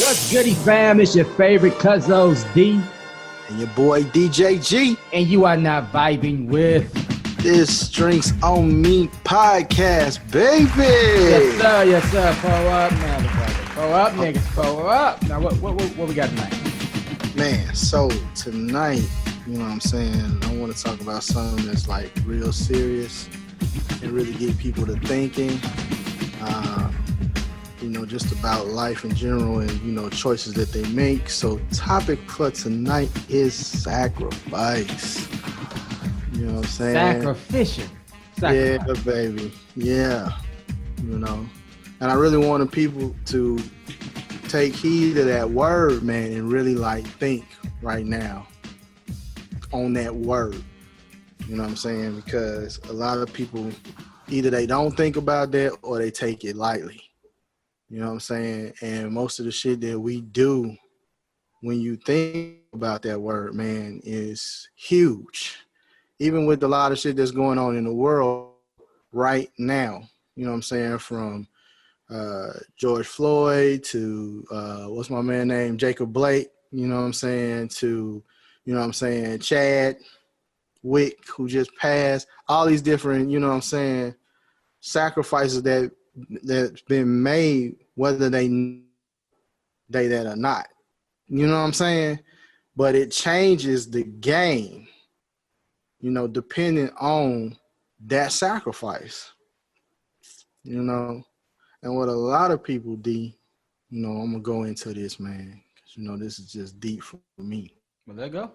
What's goody fam? It's your favorite Cuzzo's D. And your boy DJ G. And you are not vibing with this Drinks on Me podcast, baby. Yes sir. Pull up, motherfucker. Pull up, niggas. Pull up. Now what we got tonight? Man, so tonight, you know what I'm saying, I want to talk about something that's like real serious and really get people to thinking. Just about life in general and, choices that they make. So topic for tonight is sacrifice. You know what I'm saying? Sacrificial. Yeah, baby. Yeah. And I really wanted people to take heed of that word, man, and really like think right now on that word. You know what I'm saying? Because a lot of people, either they don't think about that or they take it lightly. You know what I'm saying? And most of the shit that we do when you think about that word, man, is huge. Even with a lot of shit that's going on in the world right now. You know what I'm saying? From George Floyd to, what's my man name? Jacob Blake, you know what I'm saying? To, Chad Wick, who just passed. All these different, sacrifices that's been made, whether they that or not. You know what I'm saying? But it changes the game, depending on that sacrifice. And what a lot of people do, I'm going to go into this, man, because, this is just deep for me. Well, let go.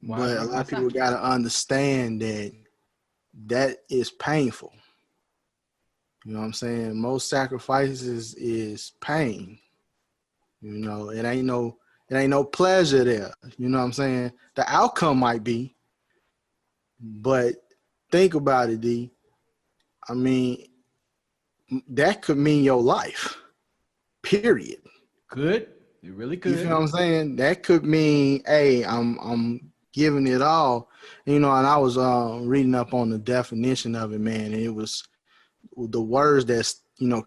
But a lot of people got to understand that is painful. You know what I'm saying? Most sacrifices is pain. It ain't no pleasure there. You know what I'm saying? The outcome might be, but think about it, D. I mean, that could mean your life. Period. Could. It really could. You know what I'm saying? That could mean, hey, I'm giving it all. And I was reading up on the definition of it, man, and it was the words that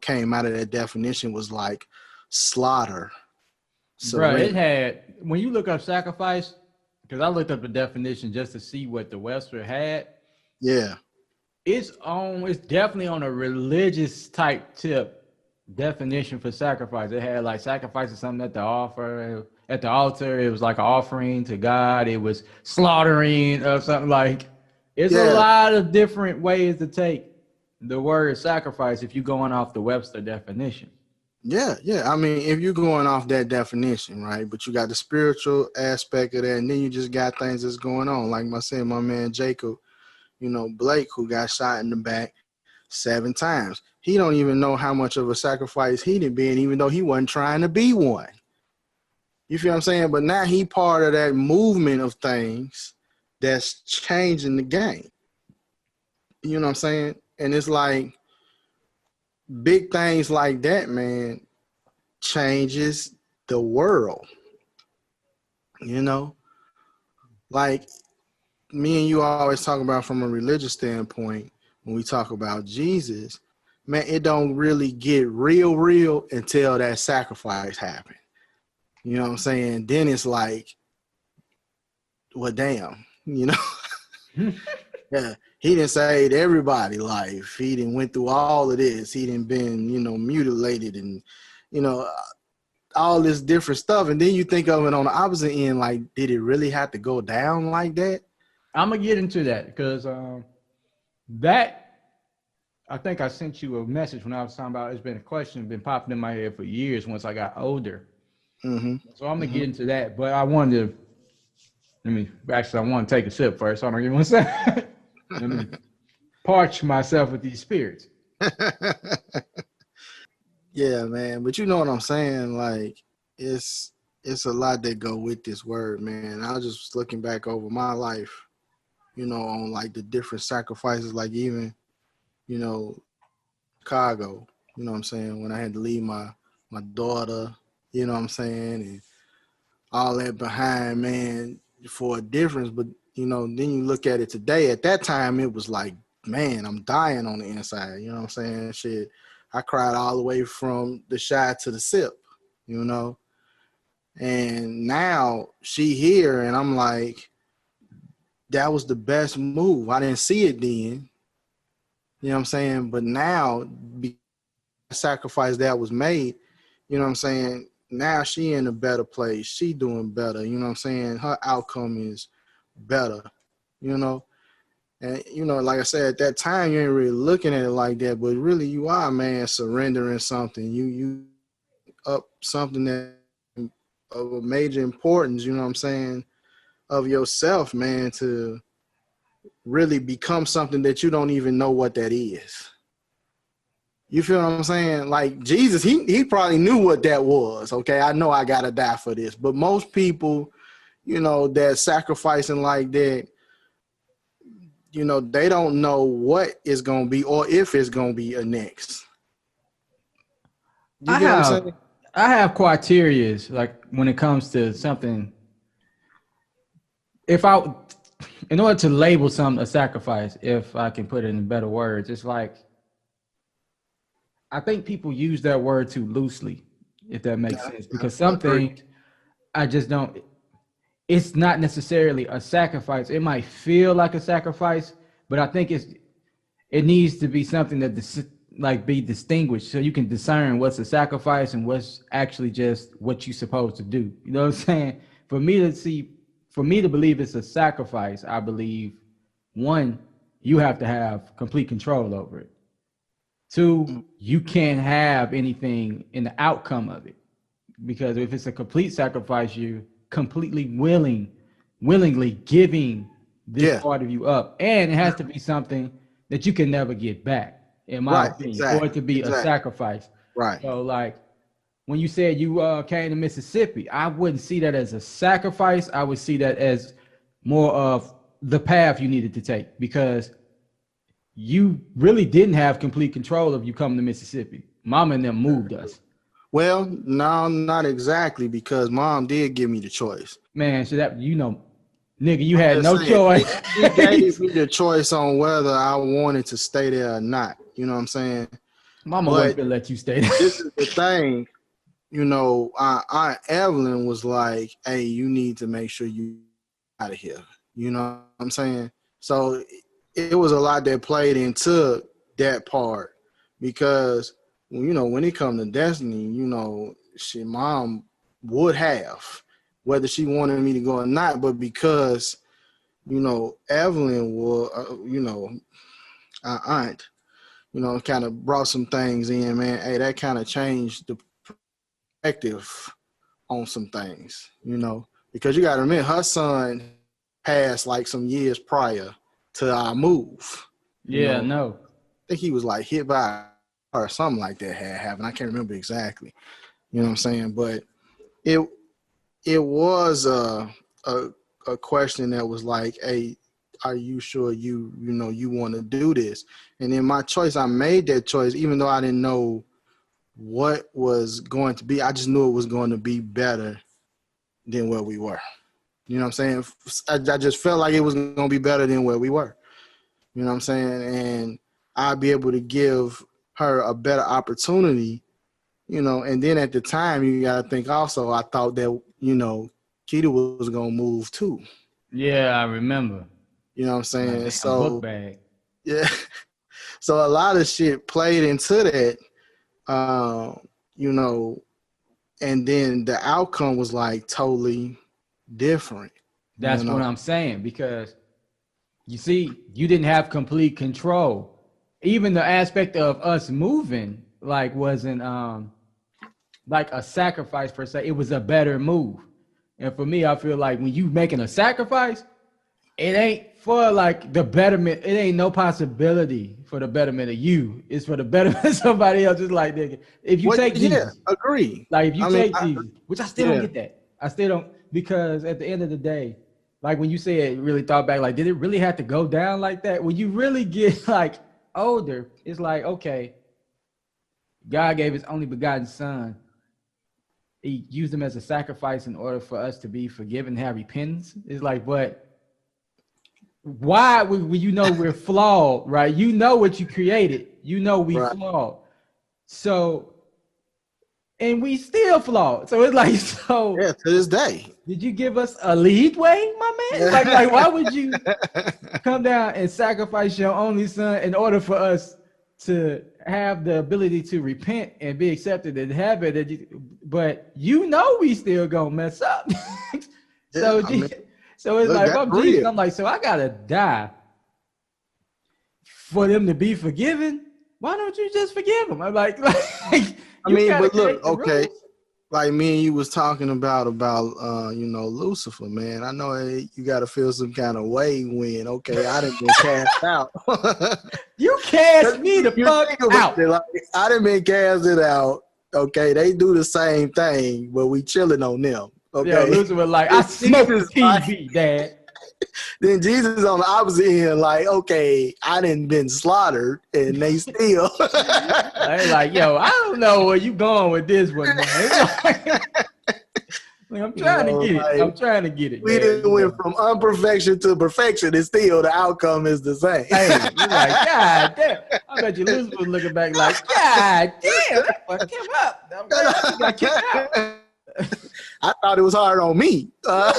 came out of that definition was like slaughter. Bro, it had, when you look up sacrifice, because I looked up the definition just to see what the Webster had. Yeah. It's definitely on a religious type tip definition for sacrifice. It had like sacrifice is something at the altar. It was like an offering to God. It was slaughtering or something like. It's a lot of different ways to take the word sacrifice if you're going off the Webster definition. Yeah. I mean, if you're going off that definition, right? But you got the spiritual aspect of that, and then you just got things that's going on. Like my man Jacob, Blake, who got shot in the back 7 times. He don't even know how much of a sacrifice he did been, even though he wasn't trying to be one. You feel what I'm saying? But now he part of that movement of things that's changing the game. You know what I'm saying? And it's like big things like that, man, changes the world. Like me and you always talk about from a religious standpoint, when we talk about Jesus, man, it don't really get real until that sacrifice happened. You know what I'm saying? Then it's like, well, damn, Yeah, he didn't save everybody's life. He didn't went through all of this. He didn't been, mutilated and, all this different stuff. And then you think of it on the opposite end, like, did it really have to go down like that? I'm going to get into that because that, I think I sent you a message when I was talking about, it's been a question been popping in my head for years once I got older. Mm-hmm. So I'm going to get into that. But I want to take a sip first. So I don't give one second. Let me parch myself with these spirits. Yeah, man. But you know what I'm saying? Like, it's a lot that go with this word, man. I was just looking back over my life, on like the different sacrifices, like even, Chicago, you know what I'm saying? When I had to leave my daughter, you know what I'm saying? And all that behind, man, for a difference. But, then you look at it today. At that time, it was like, man, I'm dying on the inside. You know what I'm saying? Shit, I cried all the way from the shy to the sip. you know. And now she here, and I'm like, that was the best move. I didn't see it then, you know what I'm saying? But now, because the sacrifice that was made, you know what I'm saying? Now she in a better place. She doing better, you know what I'm saying? Her outcome is better, you know? And, you know, like I said, at that time, you ain't really looking at it like that, but really you are, man, surrendering something. You up something that of a major importance, you know what I'm saying, of yourself, man, to really become something that you don't even know what that is. You feel what I'm saying? Like Jesus, he probably knew what that was. Okay, I know I gotta die for this, but most people, you know, that sacrificing like that, you know, they don't know what is gonna be or if it's gonna be a next. You I get what I'm have saying? I have criterias like when it comes to something. If I, in order to label something a sacrifice, if I can put it in better words, it's like I think people use that word too loosely, if that makes sense. Because I some agree. things I just don't. It's not necessarily a sacrifice. It might feel like a sacrifice, but I think it needs to be something that like be distinguished so you can discern what's a sacrifice and what's actually just what you're supposed to do. You know what I'm saying? For me to see, for me to believe it's a sacrifice, I believe one, you have to have complete control over it. Two, you can't have anything in the outcome of it. Because if it's a complete sacrifice, you're completely willingly giving this Yeah, part of you up. And it has to be something that you can never get back, in my right, opinion, for it exactly, to be a exactly. sacrifice. Right. So like when you said you came to Mississippi, I wouldn't see that as a sacrifice. I would see that as more of the path you needed to take because you really didn't have complete control of you coming to Mississippi. Mama and them moved us. Well, no, not exactly, because mom did give me the choice. Man, so that nigga, you I'm had just no saying, choice. she gave me the choice on whether I wanted to stay there or not. You know what I'm saying? Mama wasn't But gonna let you stay there. this is the thing, you know, Aunt Evelyn was like, hey, you need to make sure you out of here. You know what I'm saying? So it was a lot that played into that part because, you know, when it come to Destiny, you know, she mom would have, whether she wanted me to go or not, but because, you know, Evelyn was, you know, our aunt, you know, kind of brought some things in, man. Hey, that kind of changed the perspective on some things, you know, because you got to admit her son passed like some years prior to our move. You Yeah, know, no. I think he was like hit by or something like that had happened. I can't remember exactly. You know what I'm saying? But it it was a, a question that was like, hey, are you sure you know you want to do this? And in my choice, I made that choice, even though I didn't know what was going to be. I just knew it was going to be better than where we were. You know what I'm saying? I just felt like it was going to be better than where we were. You know what I'm saying? And I'd be able to give her a better opportunity, you know. And then at the time, you got to think also, I thought that, you know, Keita was going to move too. Yeah, I remember. You know what I'm My saying? damn book So, bag. yeah. So a lot of shit played into that, uh, you know, and then the outcome was like totally different, you That's what know. I'm saying because you see, you didn't have complete control. Even the aspect of us moving, like, wasn't like a sacrifice per se. It was a better move. And for me, I feel like when you making a sacrifice, it ain't for like the betterment. It ain't no possibility for the betterment of you. It's for the betterment of somebody else. Just like nigga, if you Well, take yeah, Jesus, agree. like if you I mean, take Jesus, which I still don't yeah. get that. I still don't because at the end of the day, like when you say it, really thought back, like did it really have to go down like that? When you really get like older, it's like okay, God gave His only begotten Son. He used him as a sacrifice in order for us to be forgiven, have repentance. It's like, but why when you know we're flawed, right? You know what you created. You know we Right. flawed. So and we still flawed. So it's like, so Yeah, to this day. did you give us a leadway, my man? Like why would you come down and sacrifice your only son in order for us to have the ability to repent and be accepted in heaven? But you know we still gonna mess up. So, Yeah, I mean, so it's look, like if that's I'm Jesus, real. I'm like, so I gotta die for them to be forgiven. Why don't you just forgive them? I'm like I you mean, gotta but look, create the okay, rules. like me and you was talking about Lucifer, man. I know you got to feel some kind of way when I didn't been cast out. You cast me the You fuck think about out. it, like I didn't been casted out. Okay, they do the same thing, but we chilling on them. Yo, Okay, Lucifer was like, I then smoked the Jesus, like, TV, Dad. then Jesus on the opposite end, like, okay, I didn't been slaughtered, and they still. Like, yo, I don't know where you going with this one, man. It's like, I'm trying to get it. Like I'm trying to get it, we Dad. didn't went from unperfection to perfection, and still the outcome is the same. Hey, you're like, God damn. I bet you Lucifer was looking back like, God damn, that fucked him up. I'm glad he got kicked out. I thought it was hard on me. Oh,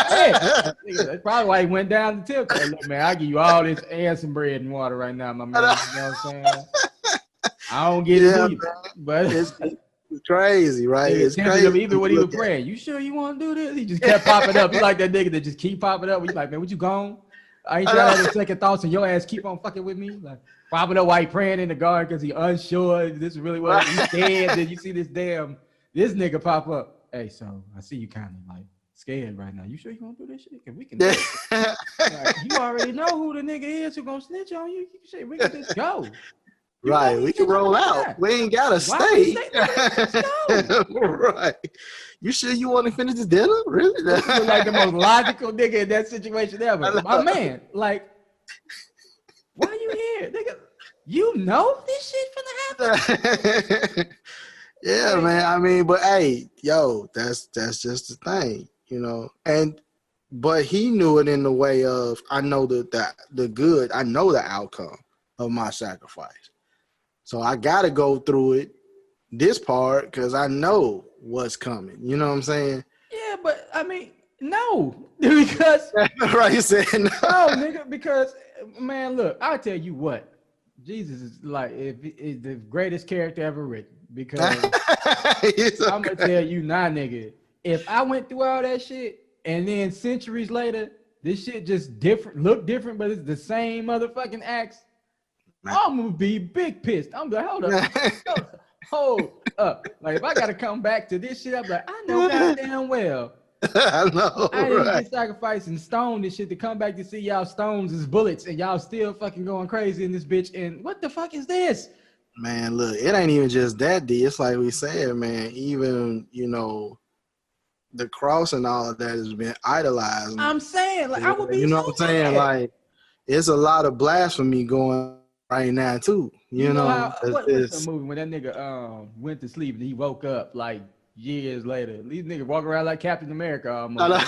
shit. That's probably why he went down the tip. Hey, look, man, I give you all this and some bread and water right now, my man. You know what I'm saying? I don't get it Yeah, either. But it's crazy, right? nigga It's tempted him crazy even to when he was look at. praying. You sure you want to do this? He just kept popping up. He like that nigga that just keep popping up. He's like, man, what you gone? I ain't trying to have a second thoughts and your ass keep on fucking with me. Like popping up while he praying in the garden because he unsure. This is really what he's scared. Then you see this nigga pop up. Hey, so I see you kind of like scared right now. You sure you want to do this shit? Cause we can do it. Like, you already know who the nigga is who gonna snitch on you. We can just go. You Right, we can roll out. We ain't gotta why we stay. Let's go. Right. You sure you want to finish this dinner? Really? This is like the most logical nigga in that situation ever. My man, like, why you here? Nigga, you know this shit finna happen? Yeah, Like, man. I mean, but hey, yo, that's just the thing, but he knew it in the way of I know the good, I know the outcome of my sacrifice. So I gotta go through it, this part, because I know what's coming. You know what I'm saying? yeah, but I mean, no. Because Right, you said no. no, nigga, because man, look, I'll tell you what. Jesus is like is the greatest character ever written. Because I'm gonna tell you now, nigga, if I went through all that shit and then centuries later, this shit just look different, but it's the same motherfucking acts, I'm gonna be big pissed. I'm like, hold up. Like if I gotta come back to this shit, I'm like, I know goddamn well. I know. I didn't Right. get sacrificed and stoned and shit to come back to see y'all stones as bullets and y'all still fucking going crazy in this bitch. And what the fuck is this? Man, look, it ain't even just that, D. It's like we said, man, even, the cross and all of that has been idolized. I'm saying, like, I would be You know so what I'm saying? mad. Like, it's a lot of blasphemy going right now, too. You know how, what's the it's movie when that nigga went to sleep and he woke up like years later? These niggas walk around like Captain America almost. Like,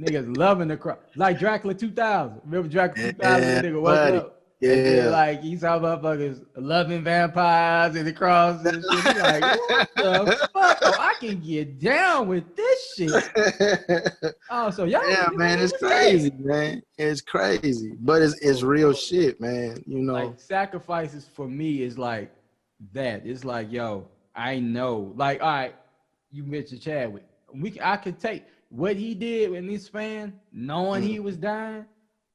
niggas loving the cross. Like Dracula 2000. Remember Dracula 2000? Yeah, That nigga woke buddy. up. And then, Yeah. like, he saw motherfuckers loving vampires and the cross and shit. He like, what the fuck? Oh, I can get down with this shit. Oh, so y'all. Yeah, man, it's crazy, man. It's crazy. But it's real shit, man. Like, sacrifices for me is like that. It's like, yo, I know. Like, all right, you mentioned Chadwick. I could take what he did in this span, knowing he was dying.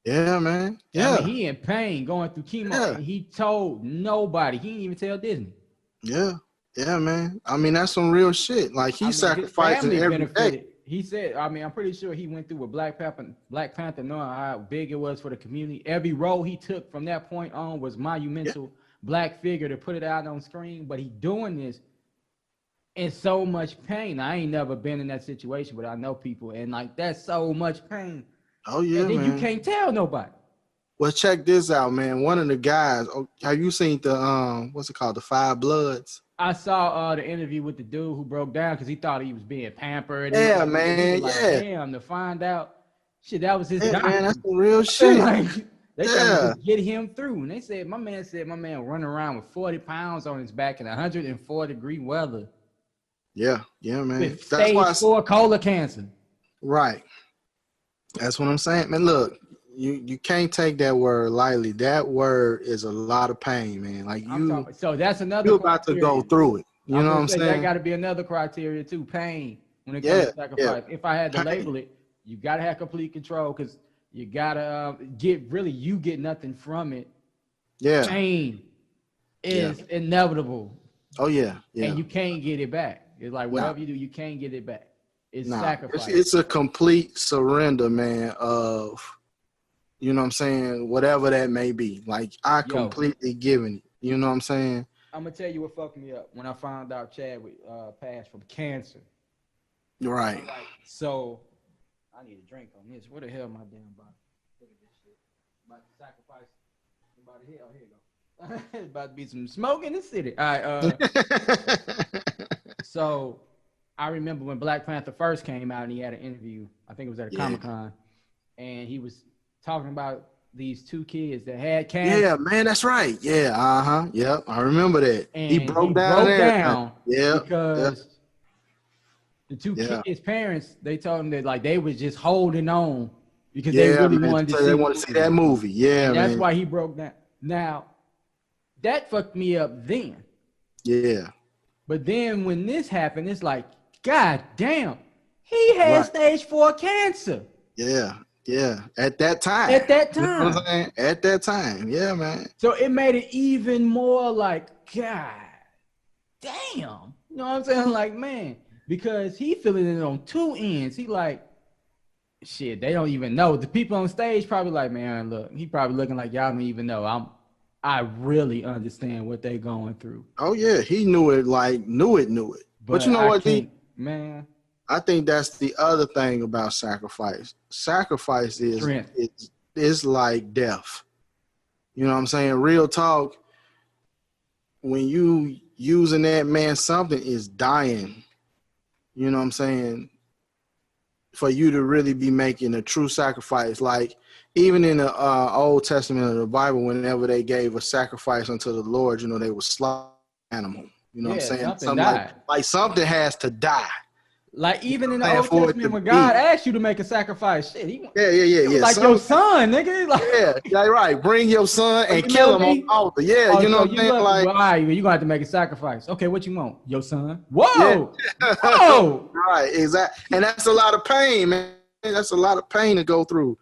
Yeah, man. Yeah. I mean, he in pain going through chemo. Yeah. And he told nobody. He didn't even tell Disney. Yeah. Yeah, man. I mean, that's some real shit. Like he sacrificing every day. He said, I mean, I'm pretty sure he went through with Black Panther, knowing how big it was for the community. Every role he took from that point on was monumental. Black figure to put it out on screen. But he doing this in so much pain. I ain't never been in that situation, but I know people. And like, that's so much pain. Oh, yeah, and then man. You can't tell nobody. Well, check this out, man. One of the guys, have you seen the, what's it called? The Five Bloods? I saw the interview with the dude who broke down because he thought he was being pampered. Yeah, man. Like, yeah. Damn, to find out, shit, that was his doctor. Man, that's some real shit. Like, They trying to just get him through. And they said my man running around with 40 pounds on his back in 104-degree weather. Yeah, man. With stage 4 colon cancer. Right. That's what I'm saying. Man, look, you can't take that word lightly. That word is a lot of pain, man. Like so that's another you're about to go through it. You know what I'm saying? That got to be another criteria too. Pain when it comes to sacrifice. If I had to label it, you got to have complete control because you got to you get nothing from it. Yeah. Pain is inevitable. Oh, yeah. And you can't get it back. It's like whatever you do, you can't get it back. It's sacrifice. It's a complete surrender, man, of, you know what I'm saying, whatever that may be. Like, I completely given it. You know what I'm saying? I'm going to tell you what fucked me up when I found out Chadwick passed from cancer. Right. So, I need a drink on this. Where the hell my damn body? Look at this shit. About to sacrifice. About to hell. Here you go. It's about to be some smoke in the city. All right. So, I remember when Black Panther first came out and he had an interview. I think it was at a Comic-Con. And he was talking about these 2 kids that had cancer. Yeah, man, that's right. Yeah, Yep, I remember that. And he broke down. Yeah. Because the 2 kids' parents, they told him that like they was just holding on because they really wanted to see. They want to see that movie. Yeah, and that's why he broke down. Now, that fucked me up then. Yeah. But then when this happened, it's like, God damn, he had stage 4 cancer. Yeah. At that time. You know what I'm saying? At that time. Yeah, man. So it made it even more like, God damn. You know what I'm saying? Like, man, because he feeling it on 2 ends. He like, shit, they don't even know. The people on stage probably like, man, look, he probably looking like y'all don't even know. I really understand what they going through. Oh yeah, he knew it, like knew it. But you know what, man? I think that's the other thing about sacrifice. Sacrifice is like death. You know what I'm saying? Real talk. When you using that, man, something is dying. You know what I'm saying? For you to really be making a true sacrifice. Like even in the Old Testament of the Bible, whenever they gave a sacrifice unto the Lord, you know, they would slaughter an animal. You know what I'm saying? Something like something has to die. Like even in the Old Testament, when God asked you to make a sacrifice, shit, yeah. Like your son, nigga. Like, right. Bring your son and kill him on the altar. Yeah, you know what I'm saying? Like, you're gonna have to make a sacrifice. Okay, what you want? Your son? Whoa, whoa. Right, exactly. And that's a lot of pain, man. That's a lot of pain to go through.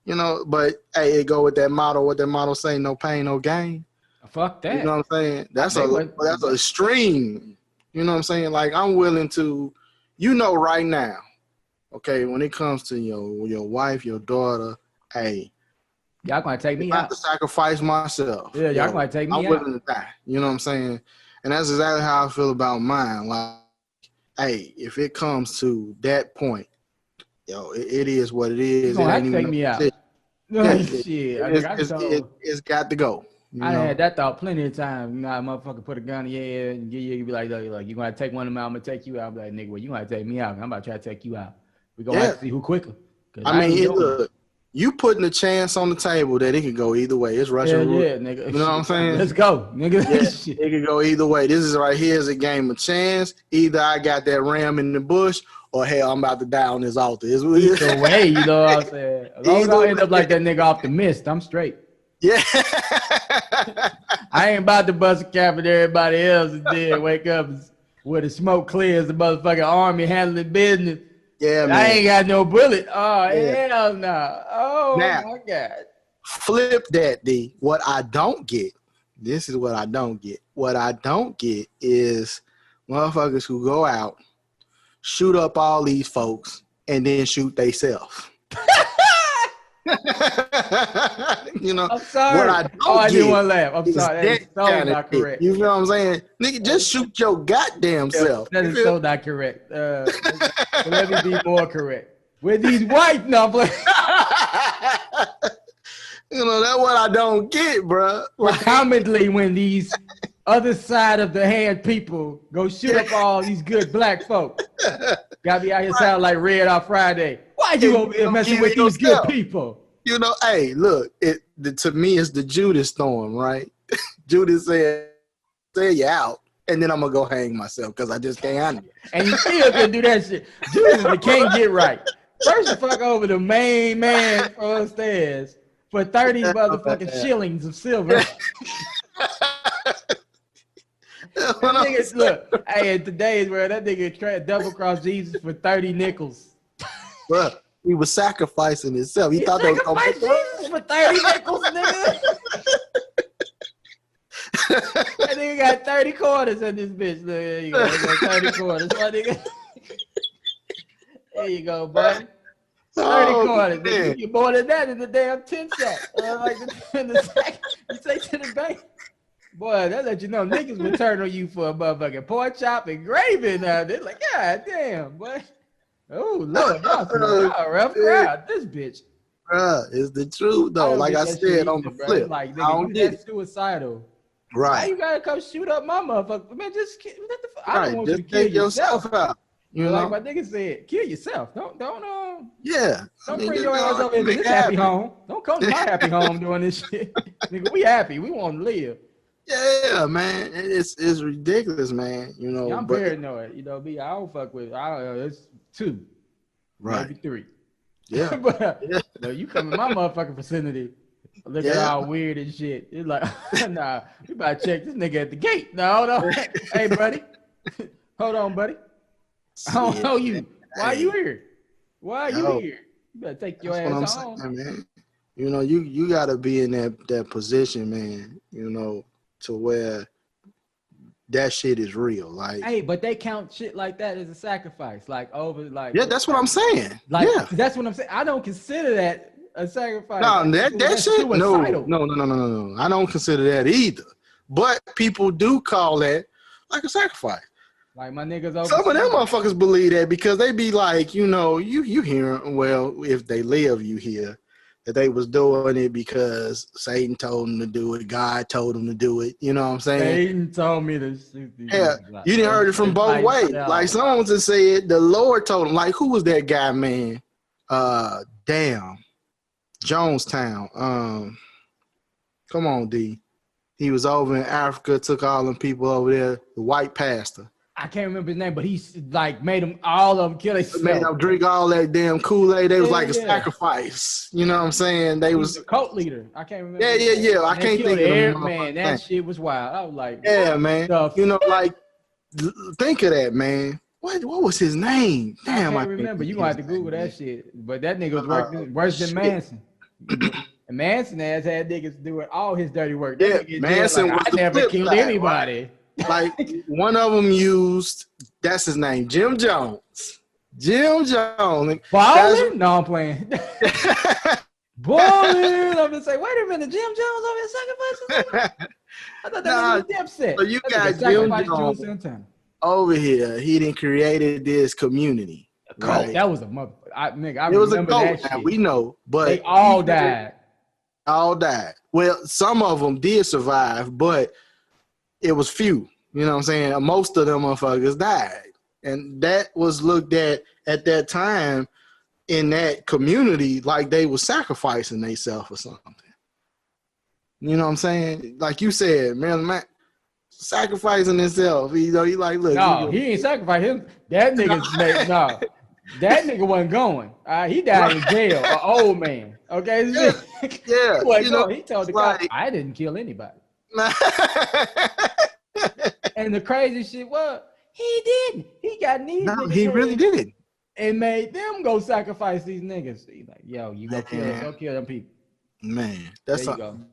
You know, but hey, it go with that motto. What that motto say? No pain, no gain. Fuck that. You know what I'm saying? That's an extreme. You know what I'm saying? Like I'm willing to. You know right now, okay, when it comes to your wife, your daughter, hey, y'all gonna take me out. I have to sacrifice myself. Yeah, y'all gonna take me out. I'm willing to die. You know what I'm saying? And that's exactly how I feel about mine. Like, hey, if it comes to that point, it is what it is. You gonna have to take me out. Shit, it's got to go. I had that thought plenty of times. You know, a motherfucker put a gun in your head and you be like, you gonna take one of them out, I'm gonna take you out. I'm like, nigga, well, you gonna take me out. I'm about to try to take you out. We gonna have to see who quicker. I mean, look, you putting a chance on the table that it could go either way. It's Russian roulette. Yeah, nigga. You know what I'm saying? Let's go, nigga. Yeah, it could go either way. This is right here is a game of chance. Either I got that ram in the bush, or hell, I'm about to die on this altar. Either way, you know what I'm saying? As long as I end up like that nigga off the mist, I'm straight. Yeah. I ain't about to bust a cap with everybody else and then wake up where the smoke clears, the motherfucking army handling business. Yeah, man. I ain't got no bullet. Oh, hell no. Oh, now, my God. Flip that, D. What I don't get, this is what I don't get. What I don't get is motherfuckers who go out, shoot up all these folks, and then shoot theyself. You know, I'm sorry. What I didn't want to laugh. I'm sorry. That is so not correct. You know what I'm saying? Nigga, just shoot your goddamn self. That is so not correct. Let me be more correct. With these white numbers. You know, that's what I don't get, bro. Commonly, when these other side of the hand people go shoot up all these good black folk. Gotta be out here sound like Red on Friday. Why you over here messing with these good people? You know, hey, look, to me it's the Judas storm, right? Judas said, "Say you out," and then I'm gonna go hang myself because I just can't handle it. And you still can do that shit. Judas is the can't get right. First, you fuck over the main man upstairs for 30 motherfucking shillings of silver. That nigga, look, hey, in today's world, that nigga tried to double cross Jesus for 30 nickels. Bro, he was sacrificing himself. He thought sacrificed Jesus for 30 nickels, nigga. That nigga got 30 quarters in this bitch. Look, there you go. He got 30 quarters, my nigga. There you go, buddy. 30 quarters. Nigga, you more than that in the damn 10 sack. Like the sack, you take to the bank. Boy, that let you know niggas would turn on you for a motherfucking pork chop and gravy now. They're like, God damn, boy. Oh, Lord, y'all rough crowd. This bitch. Bruh, it's the truth, though. Like I said on the flip. Like, nigga, that's suicidal. Right. Why you gotta come shoot up my motherfucker? Man, just what the fuck? I don't want just you to kill yourself out. You know, like my nigga said, kill yourself. Don't yeah. Don't bring your ass over into this happy home. Don't come to my happy home doing this shit. Nigga, we happy. We want to live. Yeah, man. It's ridiculous, man. You know, I'm paranoid. You know me. I don't fuck with. It's 2, right? Maybe 3. Yeah. But you come in my motherfucking vicinity, looking all weird and shit. It's like, nah, we about to check this nigga at the gate. No. Hey, buddy. Hold on, buddy. I don't know you. Why you here? Why are you here? You better take your ass home. Saying, man. You know, you gotta be in that position, man. You know, to where that shit is real. Like, hey, but they count shit like that as a sacrifice. Like yeah, that's what I'm saying. Like, yeah, that's what I'm saying. I don't consider that a sacrifice. No, that shit. Suicidal. No. I don't consider that either. But people do call that like a sacrifice. Like my niggas over. Some of them motherfuckers believe that because they be like, you know, you hear, well, if they live, you hear that they was doing it because Satan told them to do it. God told them to do it. You know what I'm saying? Satan told me to shoot these. Yeah, you didn't heard it from both ways. Like someone just said, the Lord told him. Like, who was that guy, man? Damn, Jonestown. Come on, D. He was over in Africa, took all them people over there. The white pastor. I can't remember his name, but he's like made them all of them kill themselves. Made them drink all that damn Kool-Aid. They was like a sacrifice. You know what I'm saying? They was a cult leader. I can't remember. Yeah. I can't think of it. Man, that shit was wild. I was like, yeah, man. You know, like think of that, man. What was his name? Damn, I can't remember. You gonna have to Google that shit. But that nigga was worse than Manson. And Manson ass had niggas doing all his dirty work. Yeah, Manson was I never killed anybody. Right? Like one of them used, that's his name, Jim Jones. Jim Jones. Ballin'? No, I'm playing. Ballin'. I'm gonna say, wait a minute, Jim Jones over here sacrificing? I thought that was Dipset. So you got Jim Jones over here. He done created this community. Right? That was a mother. Nigga, it was a cult. Now, we know, but they all died. All died. Well, some of them did survive, but it was few. You know what I'm saying? Most of them motherfuckers died. And that was looked at that time in that community like they were sacrificing themselves or something. You know what I'm saying? Like you said, man, sacrificing himself. You know, he like, look. No, he ain't sacrificing him. That nigga's no. That nigga wasn't going. He died in jail, an old man. Okay? Yeah. He told the guy, I didn't kill anybody. And the crazy shit was, he didn't. He got these niggas. He really did. And made them go sacrifice these niggas. He's like, yo, you go kill them people. Man, that's something.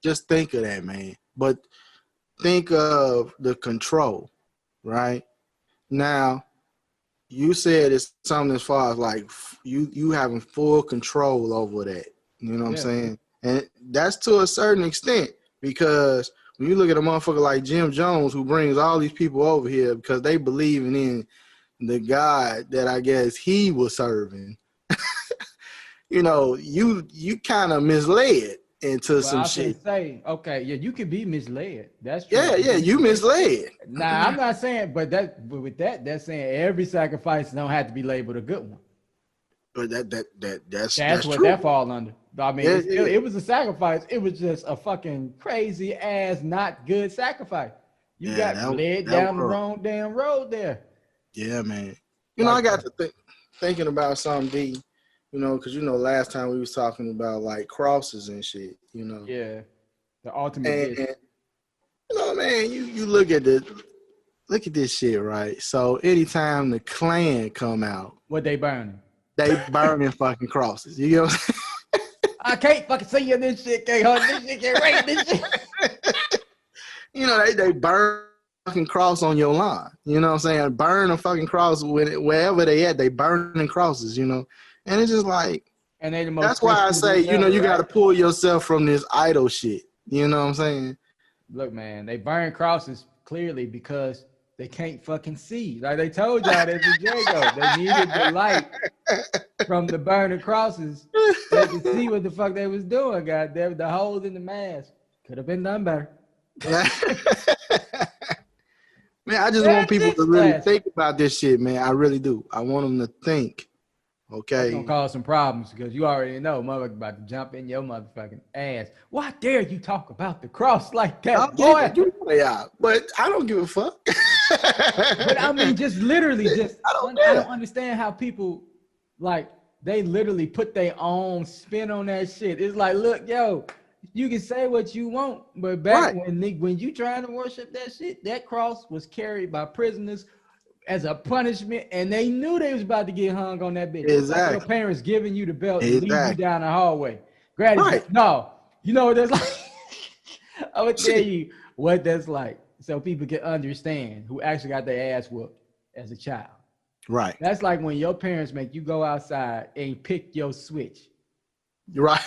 Just think of that, man. But think of the control, right? Now, you said it's something as far as like you having full control over that. You know what I'm saying? And that's to a certain extent because when you look at a motherfucker like Jim Jones who brings all these people over here because they believing in the God that I guess he was serving, you know, you kind of misled into some shit. Say, okay, yeah, you can be misled. That's true. Yeah, you misled. Nah, I'm not saying, but with that, that's saying every sacrifice don't have to be labeled a good one. But that's That's what true. that fall under. I mean, Yeah. it was a sacrifice. It was just a fucking crazy ass, not good sacrifice. You Yeah, got led that down the was. wrong damn road there. Yeah, man. I Like, got to thinking about something, D. Because last time we was talking about like crosses and shit. yeah, the ultimate And bitch. man, you look at this shit, right? So anytime the Klan come out, What they burning? they burning fucking crosses. You know what I'm saying? I can't fucking see you in this shit. Can't hug this shit. Can't rate this shit. They burn fucking cross on your lawn. You know what I'm saying? Burn a fucking cross wherever they at. They burning crosses. And it's just like, And they the most. that's why I say, ever, you got to right? pull yourself from this idol shit. You know what I'm saying? Look, man, they burn crosses clearly because they can't fucking see. Like they told y'all that the Jago. They needed the light from the burning crosses. They could see what the fuck they was doing. Goddamn, the holes in the mask could have been done better. Man, I just want people to really think about this shit, man. I really do. I want them to think. Okay. That's gonna cause some problems because you already know motherfucker about to jump in your motherfucking ass. Why dare you talk about the cross like that, boy? But I don't give a fuck. But I mean, just literally, I don't understand how people like they literally put their own spin on that shit. It's like, look, yo, you can say what you want, but back when you trying to worship that shit, that cross was carried by prisoners as a punishment, and they knew they was about to get hung on that bitch. Exactly. Like your parents giving you the belt and leave you down the hallway. No, you know what that's like? I would tell you what that's like so people can understand who actually got their ass whooped as a child. Right. That's like when your parents make you go outside and pick your switch. Right.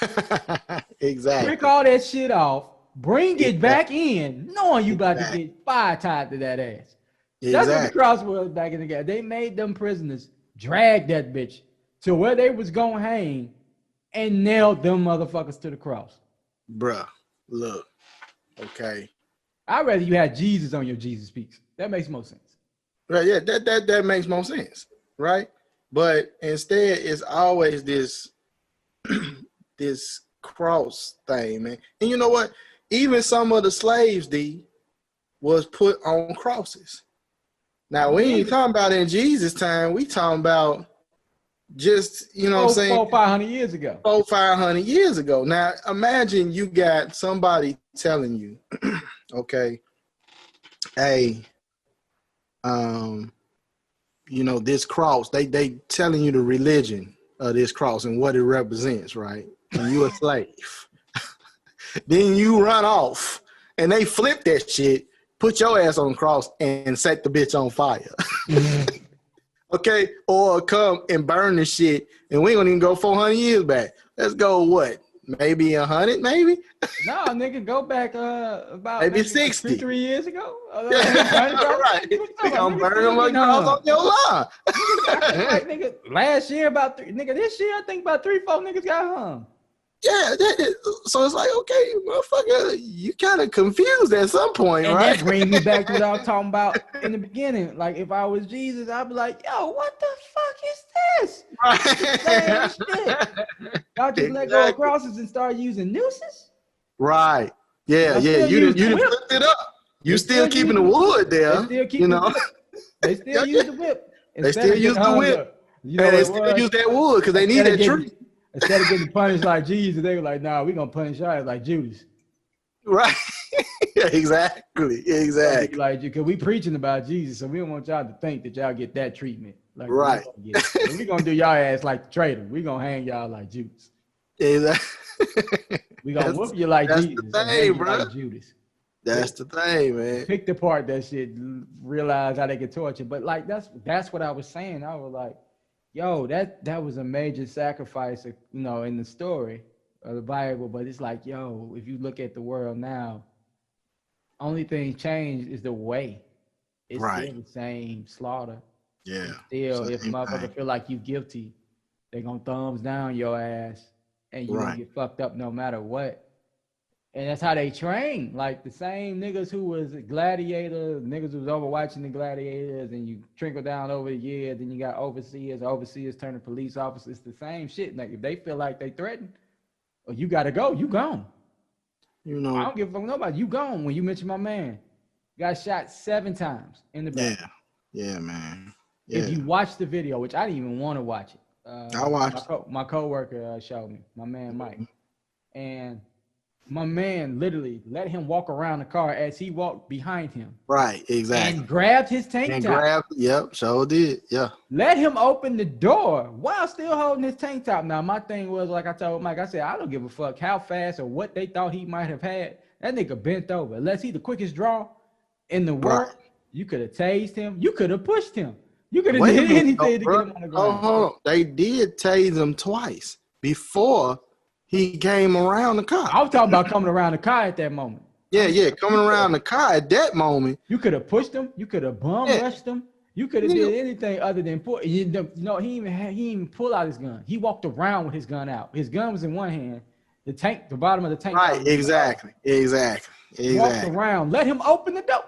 Exactly. Pick all that shit off, bring it back in, knowing you about to get fire tied to that ass. That's what the cross was back in the day. They made them prisoners drag that bitch to where they was gonna hang and nailed them motherfuckers to the cross. Bruh, look, okay. I'd rather you had Jesus on your Jesus Peaks. That makes more sense. Right, yeah, that makes more sense, right? But instead, it's always this this cross thing, man. And you know what? Even some of the slaves, D, was put on crosses. Now, we ain't talking about in Jesus' time. We talking about just, what I'm saying? 500 years ago. 500 years ago. Now, imagine you got somebody telling you, okay, hey, this cross, they telling you the religion of this cross and what it represents, right? And you a slave. Then you run off and they flip that shit, put your ass on the cross and set the bitch on fire. Okay? Or come and burn the shit. And we ain't gonna even go 400 years back. Let's go what? Maybe 100, maybe? No, nigga, go back about maybe 60. 2-3 years ago. Right. We gonna burn them across on your lawn. Like, nigga, last year this year I think about 3-4 niggas got hung. Yeah, so it's like, okay, motherfucker, you kind of confused at some point, and right? And that brings me back to what I was talking about in the beginning. Like, if I was Jesus, I'd be like, yo, what the fuck is this? Right. Shit. Y'all just let go of crosses and start using nooses? Right. Yeah. You didn't flip it up. You still keeping the wood there. They still use the whip. They still use the whip. And they still use that wood because they need that tree. Instead of getting punished like Jesus, they were like, nah, we're going to punish y'all like Judas. Right. Exactly. Like, because we preaching about Jesus, so we don't want y'all to think that y'all get that treatment. Like, right. We're going to do y'all ass like the traitor. We're going to hang y'all like Judas. Exactly. We're going to whoop you like Jesus. That's the thing, bro. Like Judas. That's the thing, man. Pick the part that shit, realize how they can torture. But like, that's what I was saying. I was like, yo, that was a major sacrifice, in the story of the Bible. But it's like, yo, if you look at the world now, only thing changed is the way. It's still the same slaughter. Yeah. Still, if motherfucker feel like you guilty, they gonna thumbs down your ass and you gonna get fucked up no matter what. And that's how they train. Like the same niggas who was gladiators, niggas who was overwatching the gladiators, and you trickle down over the years. Then you got overseers turning police officers. It's the same shit. Like if they feel like they threatened, or you gotta go, you gone. You I know, don't give a fuck nobody. You gone. When you mention my man, got shot 7 times in the back. yeah, man. Yeah. If you watch the video, which I didn't even want to watch it, I watched. my coworker showed me. My man Mike, and my man literally let him walk around the car as he walked behind him. Right, exactly. And grabbed his tank top. Yep, sure did. Yeah. Let him open the door while still holding his tank top. Now, my thing was, like I told Mike, I said, I don't give a fuck how fast or what they thought he might have had. That nigga bent over. Unless he the quickest draw in the world, right. You could have tased him. You could have pushed him. You could have did anything to get him on the ground. Oh, they did tase him twice before he came around the car. I was talking about coming around the car at that moment. Yeah, coming around the car at that moment. You could have pushed him. You could have bum rushed him. You could have did anything other than pull. You know, he even pull out his gun. He walked around with his gun out. His gun was in one hand. The bottom of the tank. Right, exactly. Walked around. Let him open the door.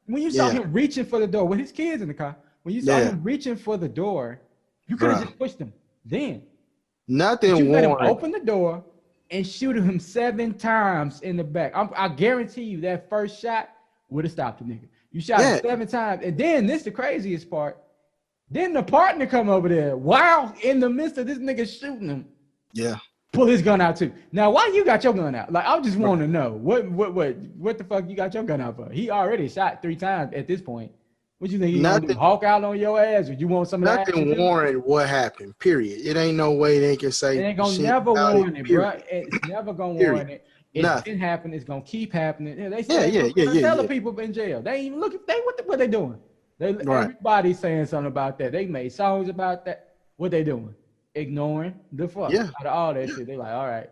When you saw him reaching for the door with his kids in the car, when you saw him reaching for the door, you could have just pushed him. Then nothing. Let him open the door and shoot him 7 times in the back. I guarantee you that first shot would have stopped the nigga. You shot him 7 times, and then this the craziest part. Then the partner come over there while in the midst of this nigga shooting him. Yeah. Pull his gun out too. Now, why you got your gun out? Like, I just want to know what the fuck you got your gun out for? He already shot 3 times at this point. What you think? He gonna do, Hawk out on your ass, or you want some of that? Nothing warrant what happened. Period. It ain't no way they can say. It ain't gonna never warrant it, bro. It's never gonna warrant it. It's been happening. It's gonna keep happening. They say telling people in jail. They ain't even look at what they doing. Everybody's saying something about that. They made songs about that. What they doing? Ignoring the fuck out of all that shit. They like, all right.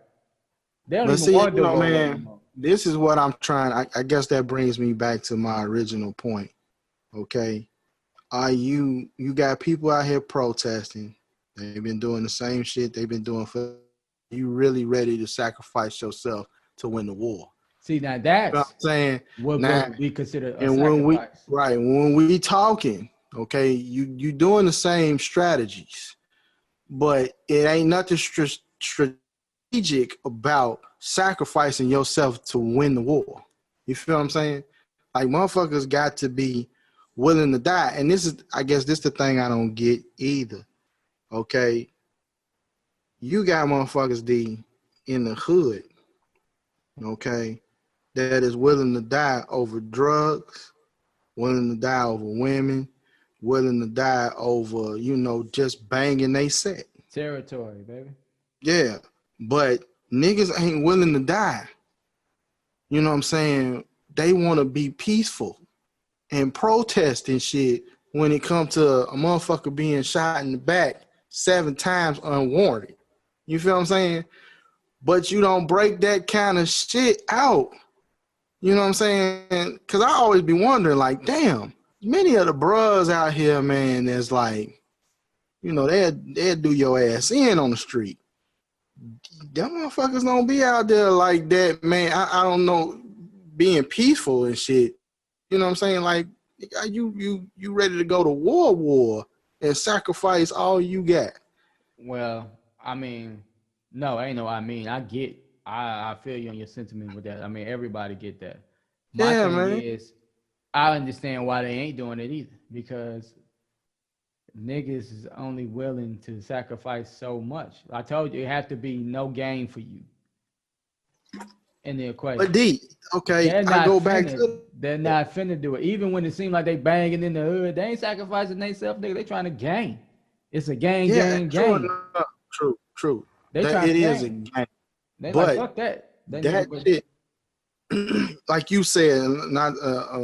They don't even want to do it, man. This is what I'm trying. I guess that brings me back to my original point. Okay, you got people out here protesting. They've been doing the same shit they've been doing for. You really ready to sacrifice yourself to win the war? See, now that's what I'm saying. What would be considered a sacrifice. When we talking, okay, you doing the same strategies, but it ain't nothing strategic about sacrificing yourself to win the war. You feel what I'm saying? Like, motherfuckers got to be willing to die. And I guess this the thing I don't get either. Okay. You got motherfuckers in the hood, okay, that is willing to die over drugs, willing to die over women, willing to die over, just banging they set. Territory, baby. Yeah. But niggas ain't willing to die. You know what I'm saying? They want to be peaceful and protest and shit when it comes to a motherfucker being shot in the back 7 times unwarranted. You feel what I'm saying? But you don't break that kind of shit out. You know what I'm saying? Because I always be wondering, like, damn, many of the bros out here, man, that's like, they'll do your ass in on the street. Them motherfuckers don't be out there like that, man. I don't know, being peaceful and shit. You know what I'm saying? Like, you ready to go to war and sacrifice all you got. Well, I mean, no, ain't no I mean. I feel you on your sentiment with that. I mean, everybody get that. My thing is, I understand why they ain't doing it either, because niggas is only willing to sacrifice so much. I told you, it have to be no gain for you in the equation. But I go back to they're not finna do it. Even when it seems like they banging in the hood, they ain't sacrificing themselves, nigga. They trying to gain. It's a game. True. They trying to is a game. They but like, fuck that. That shit, like you said,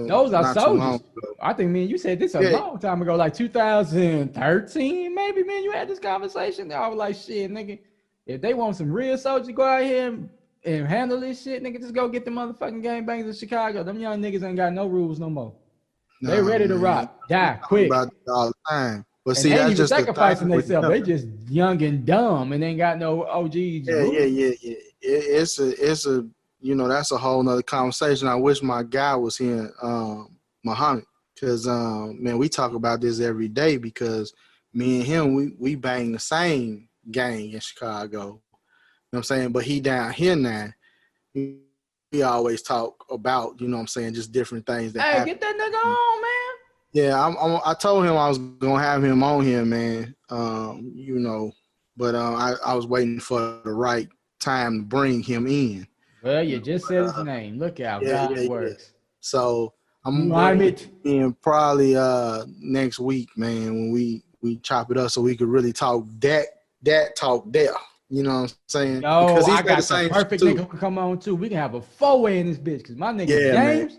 those are soldiers. I think, man, you said this a long time ago, like 2013, maybe, man, you had this conversation. I was like, shit, nigga, if they want some real soldiers, go out here and handle this shit, nigga, just go get the motherfucking gangbangs in Chicago. Them young niggas ain't got no rules no more. They ready to rock, die quick. About that all the time. But and see, they that's even just sacrificing themselves. They just young and dumb and ain't got no OGs. Yeah. It's a that's a whole nother conversation. I wish my guy was here, Muhammad, because man, we talk about this every day because me and him, we bang the same gang in Chicago. You know what I'm saying? But he down here now. We always talk about, you know what I'm saying, just different things that Hey, happen. get that nigga on, man. Yeah, I told him I was gonna have him on here, man. But I was waiting for the right time to bring him in. Well, you just said his name. Look out, God Yeah. works. So I'm gonna bring Muhammad. him in probably next week, man, when we chop it up so we could really talk that talk there. You know what I'm saying? Yo, Because he I said the got the same shit perfect too. nigga who can come on too. We can have a four-way in this bitch because my nigga Yeah, man. James.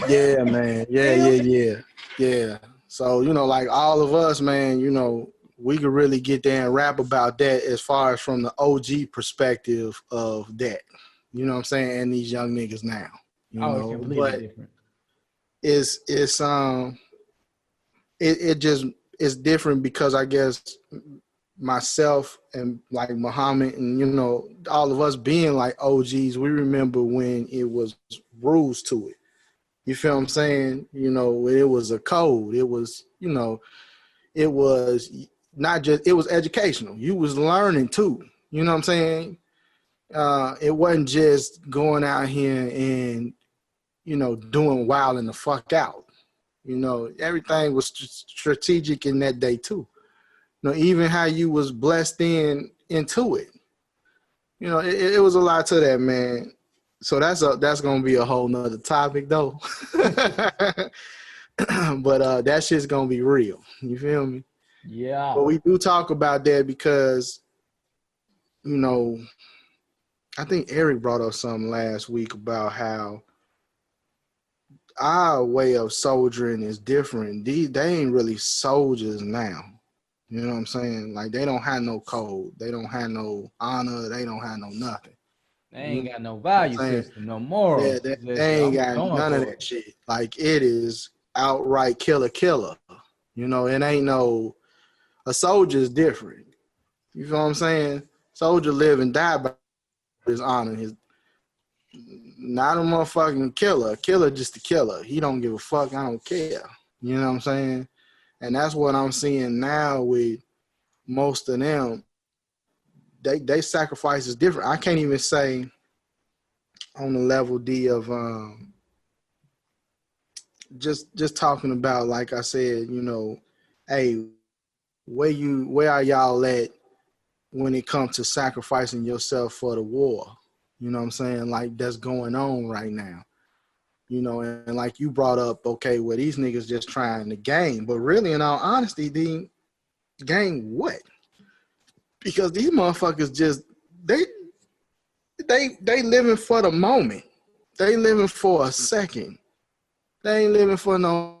Yeah, man. Yeah. So, like all of us, man, we could really get there and rap about that as far as from the OG perspective of that. You know what I'm saying? And these young niggas now. It's completely But different. it just it's different because I guess myself and like Muhammad and all of us being like OGs, we remember when it was rules to it. You feel what I'm saying? It was a code. It was, it was not just, it was educational. You was learning too. You know what I'm saying? It wasn't just going out here and, doing wild and the fuck out. Everything was strategic in that day too. Even how you was blessed into it. It was a lot to that, man. So that's gonna be a whole nother topic though. But that shit's gonna be real. You feel me? Yeah. But we do talk about that because, I think Eric brought up something last week about how our way of soldiering is different. They ain't really soldiers now. You know what I'm saying? Like they don't have no code. They don't have no honor. They don't have no nothing. They ain't got no value system, no morals. Yeah, Just, they ain't I'm got going none of for that it. shit. Like it is outright killer. It ain't no a soldier's different. You feel what I'm saying? Soldier live and die by his honor. His not a motherfucking killer. A killer just a killer. He don't give a fuck. I don't care. You know what I'm saying? And that's what I'm seeing now with most of them. They sacrifice is different. I can't even say on the level D of just talking about, like I said, hey, where are y'all at when it comes to sacrificing yourself for the war? You know what I'm saying? Like that's going on right now. And like you brought up, okay, well these niggas just trying to game, but really, in all honesty, the game what? Because these motherfuckers just they living for the moment. They living for a second. They ain't living for no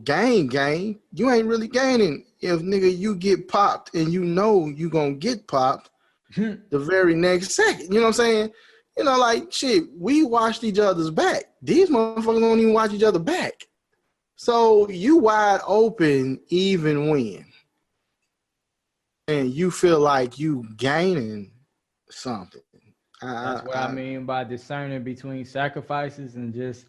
game. You ain't really gaining if nigga you get popped and you gonna get popped the very next second. You know what I'm saying? Like shit, we watched each other's back. These motherfuckers don't even watch each other back. So you wide open even when. And you feel like you gaining something. That's what I mean by discerning between sacrifices and just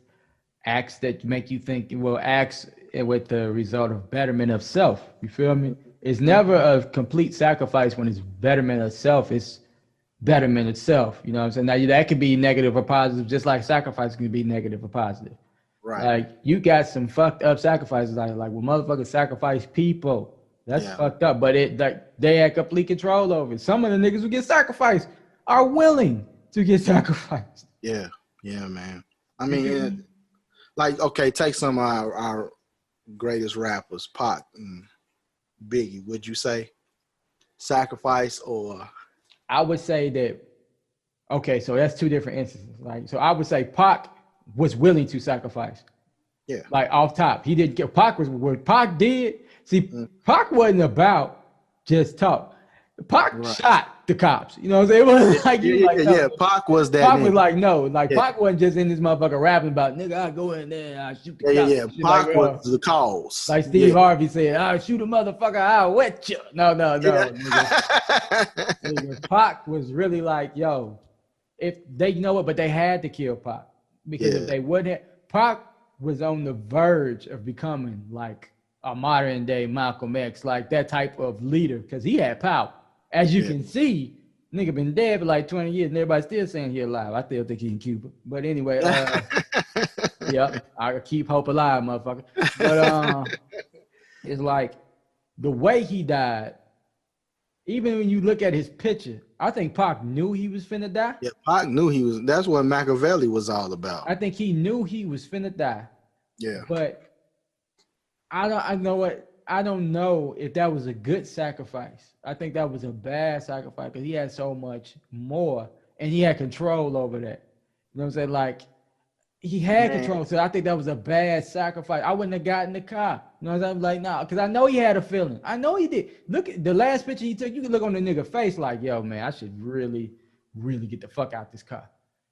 acts that make you think, well, acts with the result of betterment of self. You feel me? It's never a complete sacrifice when it's betterment of self. It's betterment itself. You know what I'm saying? Now that could be negative or positive, just like sacrifice can be negative or positive. Right. Like you got some fucked up sacrifices, like when motherfuckers sacrifice people. That's fucked up. But they had complete control over it. Some of the niggas who get sacrificed are willing to get sacrificed. Yeah, man. I mean, like, okay, take some of our greatest rappers, Pac and Biggie. Would you say sacrifice or? I would say that. Okay, so that's two different instances. Like, so I would say Pac was willing to sacrifice. Yeah. Like off top, he didn't get Pac was what Pac did. See, Pac wasn't about just talk. Pac shot the cops. You know what I'm saying? It wasn't like you yeah. Pac was that. Pac nigga. was like, no, like Pac wasn't just in this motherfucker rapping about nigga, I go in there and I shoot the cops. Yeah. Pac was the cause. Like Steve Harvey said, I'll shoot a motherfucker, I'll wet you. No. Yeah. Nigga, Pac was really like, yo, if they, you know what, but they had to kill Pac because if they wouldn't, Pac was on the verge of becoming like a modern day Malcolm X, like that type of leader, because he had power. As you can see, nigga been dead for like 20 years and everybody's still saying he alive. I still think he in Cuba. But anyway, yeah, I keep hope alive, motherfucker. But it's like the way he died, even when you look at his picture, I think Pac knew he was finna die. Yeah, Pac knew he was. That's what Machiavelli was all about. I think he knew he was finna die. Yeah. But I don't know if that was a good sacrifice. I think that was a bad sacrifice because he had so much more and he had control over that. You know what I'm saying? Like he had control. So I think that was a bad sacrifice. I wouldn't have gotten in the car. You know what I'm saying? Like, nah, because I know he had a feeling. I know he did. Look at the last picture he took. You can look on the nigga face like, yo, man, I should really, really get the fuck out this car.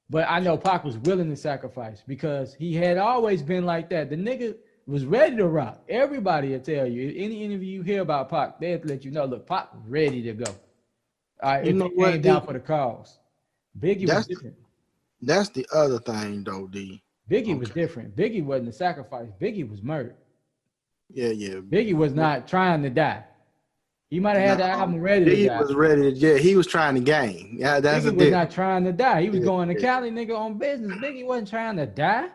But I know Pac was willing to sacrifice because he had always been like that. The nigga was ready to rock. Everybody will tell you. Any interview you hear about Pac, they'll let you know, look, Pac was ready to go. You know what, came down for the cause. Biggie was different. That's the other thing, though, D. Biggie was different. Biggie wasn't a sacrifice. Biggie was murdered. Yeah. Biggie was not trying to die. He might have had the album ready to die. Biggie was ready to, he was trying to gain. Yeah, that's Biggie was not trying to die. He was going to Cali, nigga, on business. Biggie wasn't trying to die.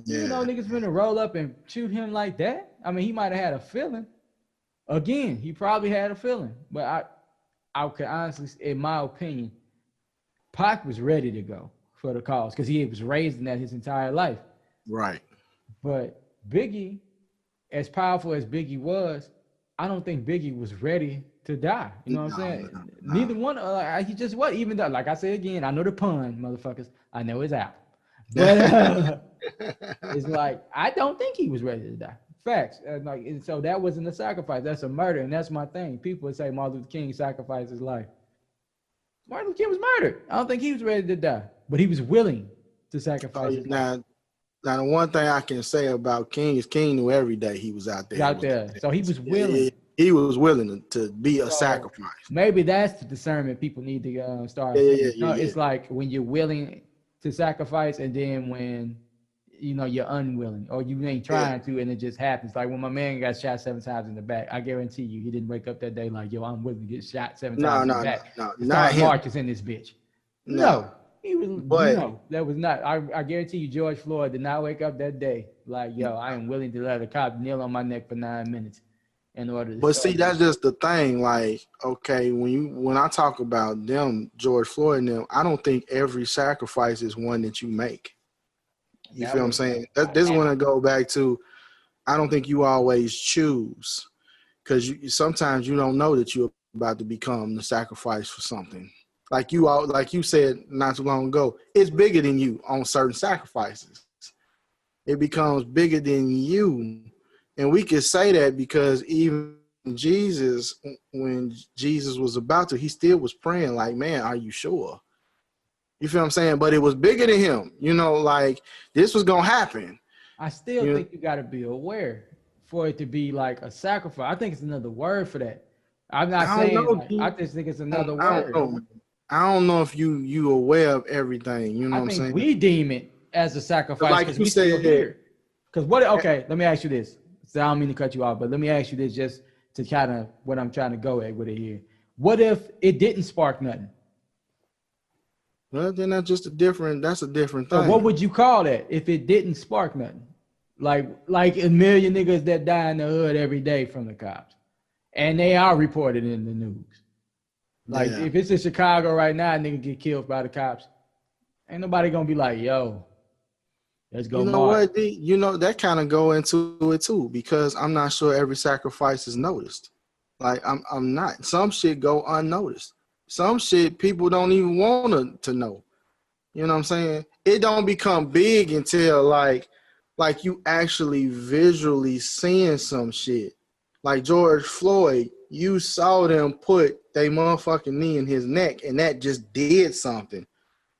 You know niggas finna roll up and shoot him like that? I mean, he might have had a feeling. Again, he probably had a feeling. But I could honestly, in my opinion, Pac was ready to go for the cause because he was raised in that his entire life. Right. But Biggie, as powerful as Biggie was, I don't think Biggie was ready to die. You know what I'm saying? No. Neither one. He just was. Even though, like I say again, I know the pun, motherfuckers. I know his album. But it's like, I don't think he was ready to die. Facts. And so that wasn't a sacrifice. That's a murder. And that's my thing. People would say Martin Luther King sacrificed his life. Martin Luther King was murdered. I don't think he was ready to die. But he was willing to sacrifice his life. Now, the one thing I can say about King is King knew every day he was out there. So he was willing. He was willing to be a sacrifice. Maybe that's the discernment people need to start. It's like when you're willing to sacrifice, and then when you're unwilling or you ain't trying to, and it just happens. Like when my man got shot 7 times in the back, I guarantee you he didn't wake up that day like, yo, I'm willing to get shot 7 times in the back. No, not him. Marcus in this bitch. No, he was. That was not. I guarantee you, George Floyd did not wake up that day like, yo, I am willing to let a cop kneel on my neck for 9 minutes in order to. But see, that's just the thing. Like, okay, when I talk about them, George Floyd and them, I don't think every sacrifice is one that you make. You feel what I'm saying? This is when I go back to, I don't think you always choose, because sometimes you don't know that you're about to become the sacrifice for something. Like you said not too long ago, it's bigger than you on certain sacrifices. It becomes bigger than you. And we could say that because even Jesus, when Jesus was about to, he still was praying like, man, are you sure? You feel what I'm saying? But it was bigger than him. Like this was going to happen. I still think you got to be aware for it to be like a sacrifice. I think it's another word for that. I'm not saying, I just think it's another word. I don't know if you aware of everything. You know what I'm saying? We deem it as a sacrifice like you said here. Because okay, let me ask you this. So I don't mean to cut you off, but let me ask you this just to kind of what I'm trying to go at with it here. What if it didn't spark nothing? Well, then that's a different thing. So what would you call that if it didn't spark nothing? Like a million niggas that die in the hood every day from the cops. And they are reported in the news. Like if it's in Chicago right now, a nigga get killed by the cops. Ain't nobody gonna be like, yo, let's go. You know what, D? That kind of go into it too, because I'm not sure every sacrifice is noticed. Like I'm not. Some shit go unnoticed. Some shit people don't even want to know. You know what I'm saying? It don't become big until like you actually visually seeing some shit. Like George Floyd, you saw them put their motherfucking knee in his neck, and that just did something.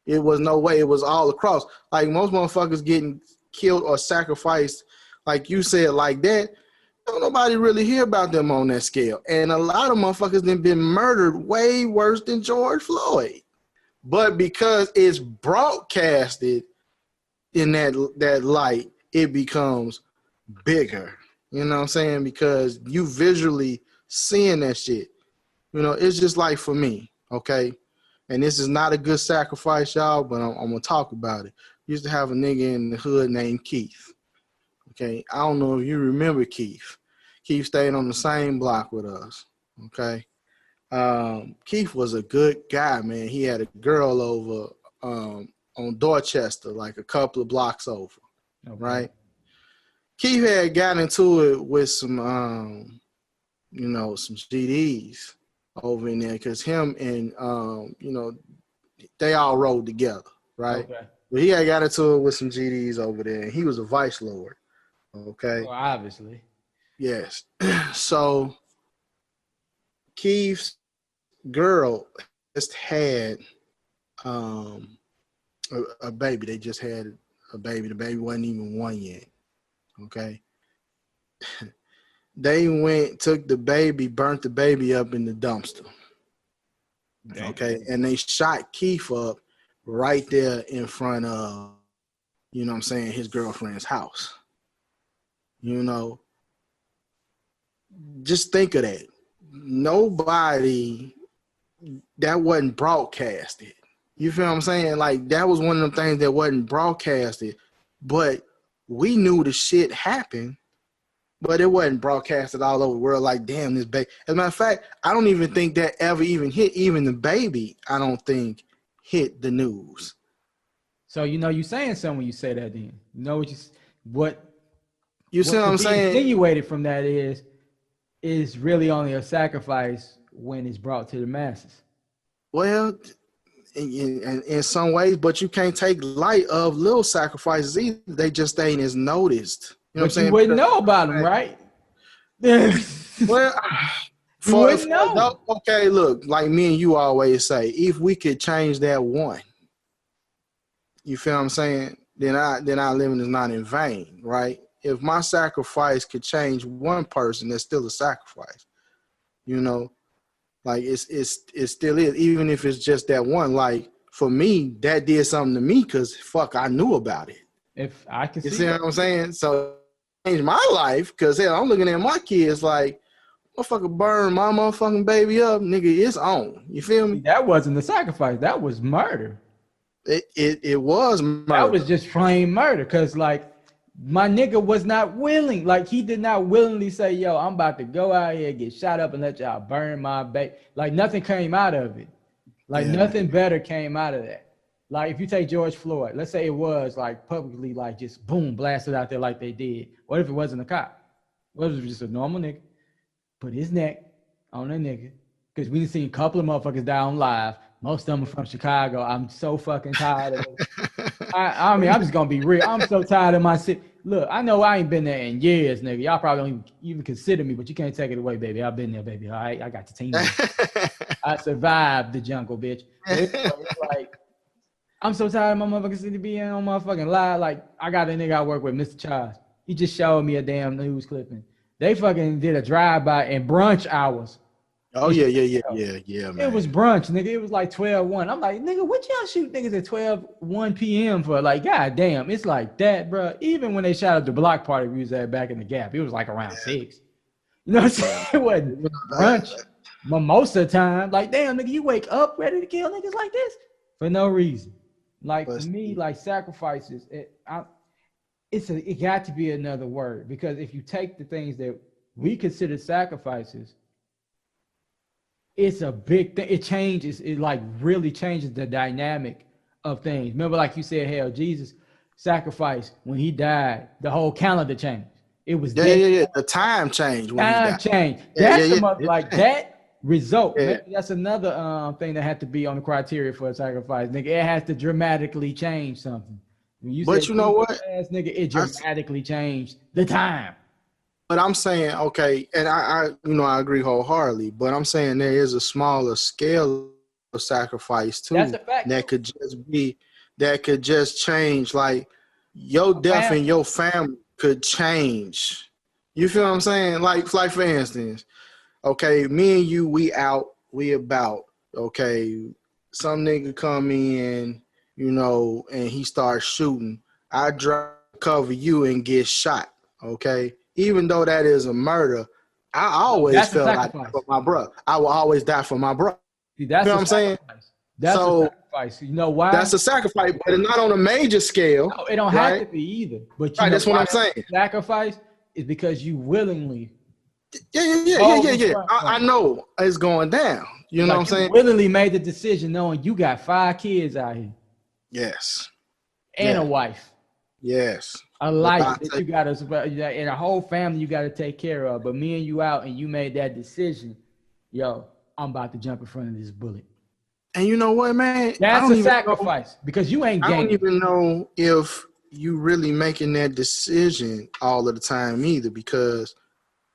It was no way. It was all across. Like most motherfuckers getting killed or sacrificed, like you said, like that, don't nobody really hear about them on that scale. And a lot of motherfuckers then been murdered way worse than George Floyd. but because it's broadcasted in that light, it becomes bigger. You know what I'm saying? Because you visually seeing that shit. You know, it's just like for me, okay? And this is not a good sacrifice, y'all, but I'm gonna talk about it. Used to have a nigga in the hood named Keith. Okay, I don't know if you remember Keith. Keith stayed on the same block with us. Okay, Keith was a good guy, man. He had a girl over on Dorchester, like a couple of blocks over. Okay. Right. Keith had got into it with some, some GDs over in there because him and, they all rode together, right? Okay. But he had got into it with some GDs over there, and he was a vice lord. Okay. Well, obviously. Yes. So Keith's girl just had a baby. They just had a baby. The baby wasn't even 1 yet. Okay. They went, took the baby, burnt the baby up in the dumpster. Damn. Okay. And they shot Keith up right there in front of, you know what I'm saying, his girlfriend's house. You know, just think of that. Nobody, that wasn't broadcasted. You feel what I'm saying? Like, that was one of the things that wasn't broadcasted, but we knew the shit happened, but it wasn't broadcasted all over the world. Like, damn, this baby. As a matter of fact, I don't even think that ever even hit, even the baby, I don't think hit the news. So, you know, you saying something when you say that then. You know what you see what I'm saying? Insinuated from that is really only a sacrifice when it's brought to the masses. Well, in some ways, but you can't take light of little sacrifices either. They just ain't as noticed. You know what I'm saying? You wouldn't know about them, right? Well, okay, look, like me and you always say, if we could change that one, you feel what I'm saying? Then our living is not in vain, right? If my sacrifice could change one person, that's still a sacrifice. You know, like it still is, even if it's just that one. Like for me, that did something to me because fuck, I knew about it. If I can see what I'm saying? So it changed my life because hell, I'm looking at my kids like, motherfucker burn my motherfucking baby up, nigga, it's on. You feel me? That wasn't a sacrifice. That was murder. It was murder. That was just plain murder because like my nigga was not willing. Like he did not willingly say, yo, I'm about to go out here, get shot up and let y'all burn my baby. Like nothing came out of it. Like nothing better came out of that. Like if you take George Floyd, let's say it was like publicly like just boom, blasted out there like they did. What if it wasn't a cop? What if it was just a normal nigga? Put his neck on a nigga. Because we seen a couple of motherfuckers die on live. Most of them are from Chicago. I'm so fucking tired of it. I mean, I'm just going to be real. I'm so tired of my city. Look, I know I ain't been there in years, nigga. Y'all probably don't even consider me, but you can't take it away, baby. I've been there, baby. All right? I got the team. I survived the jungle, bitch. It's like, I'm so tired of my motherfucking city being on motherfucking live. Like, I got a nigga I work with, Mr. Charles. He just showed me a damn news clipping. They fucking did a drive-by in brunch hours. Oh, yeah, man. It was brunch, nigga. It was like 12-1. I'm like, nigga, what y'all shoot niggas at 12-1 p.m. for? Like, god damn, it's like that, bro. Even when they shot up the block party we was at back in the Gap, it was like around 6. You know what I'm saying? It wasn't brunch, mimosa time. Like, damn, nigga, you wake up ready to kill niggas like this for no reason. Like, for me, like, sacrifices, it got to be another word. Because if you take the things that we consider sacrifices, it's a big thing. It like really changes the dynamic of things. Remember, like you said, hell, Jesus sacrificed when he died, the whole calendar changed. It was the time changed when he died. Changed. That result. Yeah. Maybe that's another thing that had to be on the criteria for a sacrifice. Nigga, it has to dramatically change something. When you but you know what? Nigga, it dramatically changed the time. But I'm saying, okay, and I agree wholeheartedly, but I'm saying there is a smaller scale of sacrifice too. That's a fact. That could just change, like your death and your family could change. You feel what I'm saying? Like for instance, okay, me and you, we about, okay, some nigga come in, you know, and he starts shooting, I drop cover you and get shot. Okay, even though that is a murder, I No, always that's a felt like sacrifice. for my brother. I will always die for my brother. See, You that's know a what I'm saying? sacrifice. That's a So sacrifice. You know why? that's a sacrifice, but it's not on a major scale, No, it don't have right? to be either. But you Right. know That's what why I'm that's saying. a sacrifice is because you willingly Yeah. drove in front I of it. know it's going down. You know what I'm Like you saying? willingly made the decision knowing you got 5 kids out here Yes. and a Yeah. wife, Yes. a But life I that say, you got to, and a whole family you got to take care of. But me and you out and you made that decision, yo, I'm about to jump in front of this bullet. and you know what, man? That's a sacrifice because you ain't I don't gaining. even know if you really making that decision all of the time either, because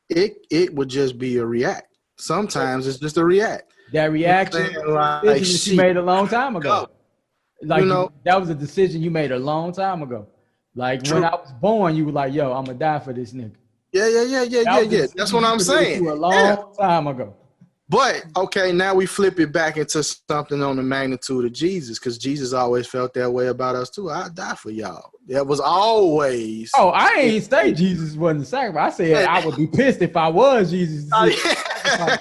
it would just be a react. Sometimes it's just a react. That You know what I'm reaction saying? was a Like decision that you shit. made a long time ago. Go. You Like know, that was a decision you made a long time ago. Like when true. I was born, you were like, "Yo, I'm gonna die for this nigga." That was a Yeah. That's decision what you I'm committed saying. to a Yeah. long time ago. But okay, now we flip it back into something on the magnitude of Jesus, because Jesus always felt that way about us too. I die for y'all. That was always. Oh, I ain't say Jesus wasn't a sacrifice. I said I would be pissed if I was Jesus to sacrifice.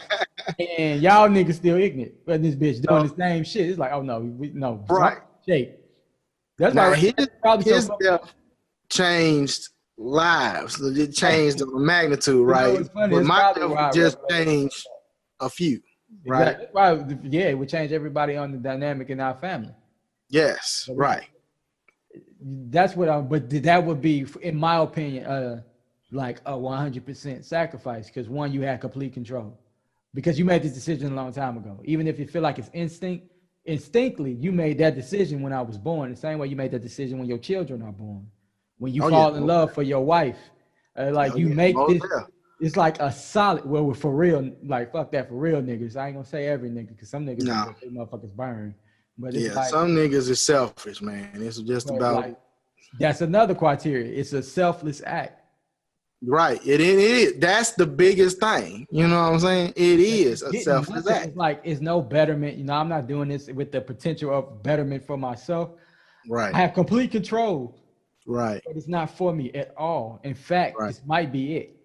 And y'all niggas still ignorant. But this bitch doing the same shit. It's like, oh no, no, Right. shape. That's Now why probably so his death changed lives. It changed the magnitude, You know right? what's funny? But It's my probably death why just Revelation. changed a few, right? Exactly. That's why, yeah, it would change everybody on the dynamic in our family. Yes, right. That's what I. But that would be, in my opinion, like a 100% sacrifice because one, you had complete control because you made this decision a long time ago. Even if you feel like it's instinctively, you made that decision when I was born. The same way you made that decision when your children are born, when you Oh yeah, fall in love for your wife, like oh you yeah, make most this. death. It's like a solid. Well, for real, like fuck that for real niggas. I ain't gonna say every nigga because some niggas No, gonna say motherfuckers burn, but it's yeah, like, some niggas is selfish, man. It's just but about like that's another criteria. It's a selfless act. right. It is. That's the biggest thing. You know what I'm saying? It is It's a getting selfless nothing. act. It's like it's no betterment. You know, I'm not doing this with the potential of betterment for myself. I Right, have complete control, right, but it's not for me at all. In fact, right. this might be it.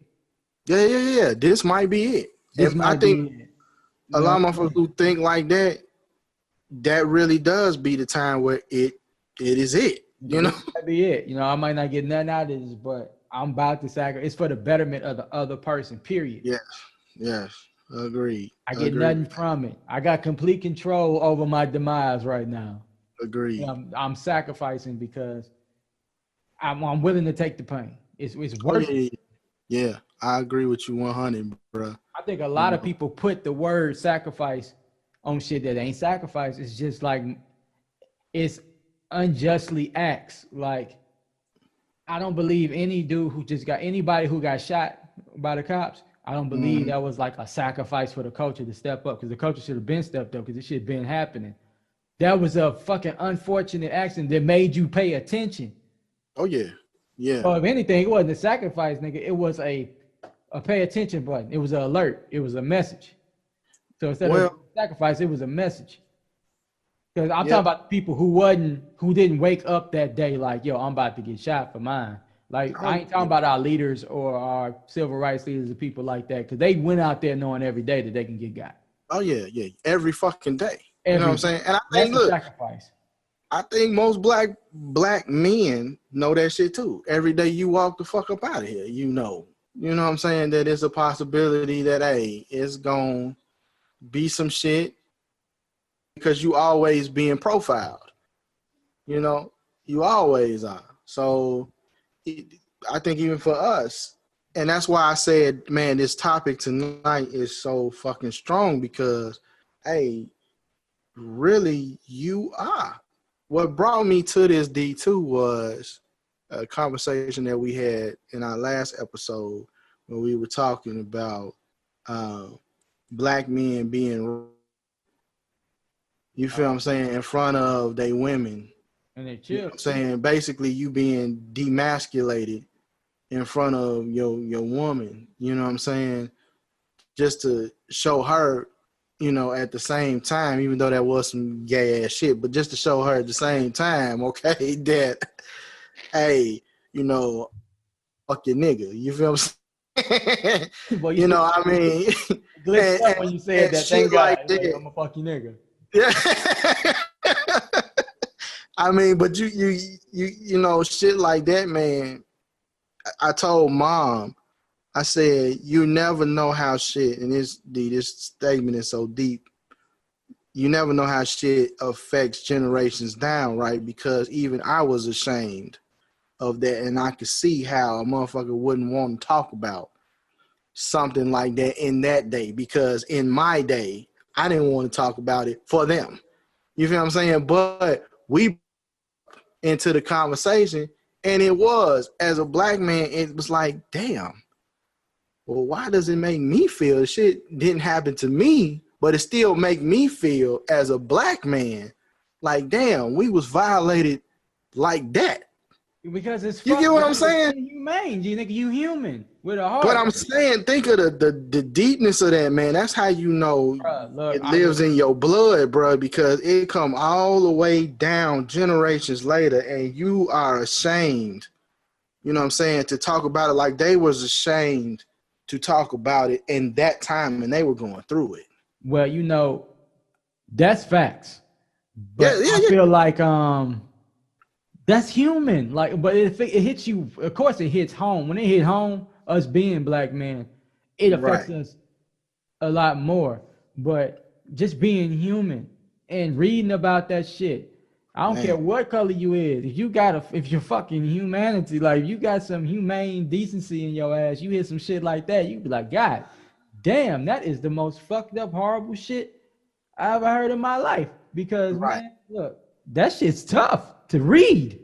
Yeah. This might be it. This And I might think be it. a You know lot what of I'm motherfuckers saying? who think like that, that really does be the time where it is it. You know? This might be it. You know, I might not get nothing out of this, but I'm about to sacrifice. It's for the betterment of the other person. Period. Yes. Agreed. I get Agreed. nothing from it. I got complete control over my demise right now. And Agreed. I'm sacrificing because I'm willing to take the pain. It's Oh worth it. yeah. I agree with you 100, bro. I think a You lot of know? people put the word sacrifice on shit that ain't sacrifice. It's just like it's unjustly acts. Like I don't believe any dude who just got anybody who got shot by the cops. I don't believe that was like a sacrifice for the culture to step up because the culture should have been stepped up because this shit been happening. That was a fucking unfortunate accident that made you pay attention. Oh yeah. Yeah. So if anything, it wasn't a sacrifice, nigga. It was a pay attention button. It was an alert. It was a message. So instead of Well, sacrifice, it was a message. Because I'm yeah. talking about people who didn't wake up that day like, yo, I'm about to get shot for mine. Like Oh I ain't talking yeah. about our leaders or our civil rights leaders or people like that, because they went out there knowing every day that they can get got. Oh yeah. Every fucking day. You know what Every I'm day. saying? And I That's think, a look, sacrifice. I think most black men know that shit too. Every day you walk the fuck up out of here, you know. You know what I'm saying? That it's a possibility that hey, it's gonna be some shit because you always being profiled. You know, you always are. So I think even for us, and that's why I said, man, this topic tonight is so fucking strong because, hey, really, you are. What brought me to this D2 was a conversation that we had in our last episode when we were talking about black men being, you feel what I'm saying, in front of they women. And they You know chill. what I'm saying? Basically, you being demasculated in front of your woman. You know what I'm saying? Just to show her at the same time, even though that was some gay ass shit, but just to show her at the same time, okay, that, hey, fuck your nigga. You feel what I'm saying? Boy, you should I mean, glitched up when you said and that. shit Thank God. like Like, that. I'm a fuck you nigga. Yeah. I mean, but shit like that, man. I told mom, I said, you never know how shit, and this statement is so deep. You never know how shit affects generations down, right? Because even I was ashamed of that, and I could see how a motherfucker wouldn't want to talk about something like that in that day, because in my day, I didn't want to talk about it for them. You feel what I'm saying? But we into the conversation, and it was, as a black man, it was like, damn, well, why does it make me feel the shit didn't happen to me, but it still make me feel as a black man like, damn, we was violated like that. Because it's You fuck. get what I'm Because it's saying? inhumane. You nigga, you human with a But heart. I'm saying, think of the deepness of that, man. That's how you know Bruh, look, it lives in your blood, bro, because it come all the way down generations later, and you are ashamed, you know what I'm saying, to talk about it like they was ashamed to talk about it in that time, and they were going through it. well, that's facts. Yeah, But yeah, I yeah. feel like that's human. Like, but if it hits you, of course it hits home. When it hit home, us being black men, it affects Right, us a lot more. But just being human and reading about that shit, I don't care man. what color you is. If you're fucking humanity, like you got some humane decency in your ass, you hear some shit like that, you be like, God damn, that is the most fucked up, horrible shit I ever heard in my life. Because Right. man, look, that shit's tough to read.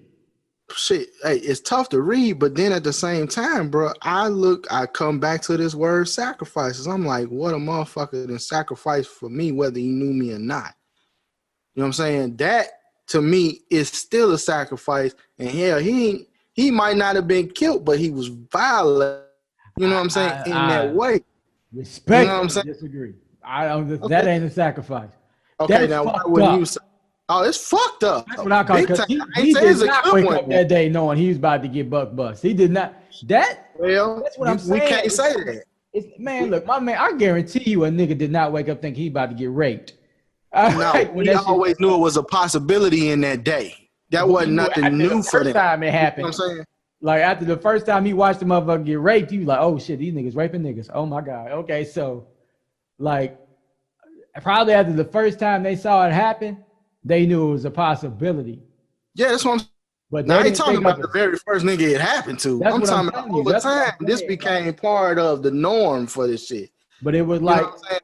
Shit, hey, it's tough to read, but then at the same time, bro, I come back to this word sacrifices. I'm like, what a motherfucker then sacrifice for me, whether he knew me or not. You know what I'm saying? That to me is still a sacrifice. And hell, he might not have been killed, but he was violent. You know what I'm saying? In that I way. You know what I'm respectfully saying? disagree. I don't. That Okay. ain't a sacrifice. Okay, That's now why fucked wouldn't you up. say, oh, it's fucked up. That's what I call it. Big Cause time. I ain't he saying did it's a not good wake one. up that day knowing he was about to get buck bust. He did not. That. Well, That's what I'm we saying. can't say that. Man, look, my man. I guarantee you, a nigga did not wake up thinking he about to get raped. All No, right, when we that shit. always knew it was a possibility in that day. That But wasn't you knew nothing after the new for first them. time it You know what happened. I'm saying? Like after the first time he watched the motherfucker get raped, he was like, "Oh shit, these niggas raping niggas." Oh my god. Okay, so like probably after the first time they saw it happen, they knew it was a possibility. Yeah, that's what I'm. But Now they I ain't didn't talking think of about it. the very first nigga it happened to. That's I'm what I'm talking about telling you. over That's what time. I'm This saying. Like, became part of the norm for this shit. but it was You know like what I'm saying?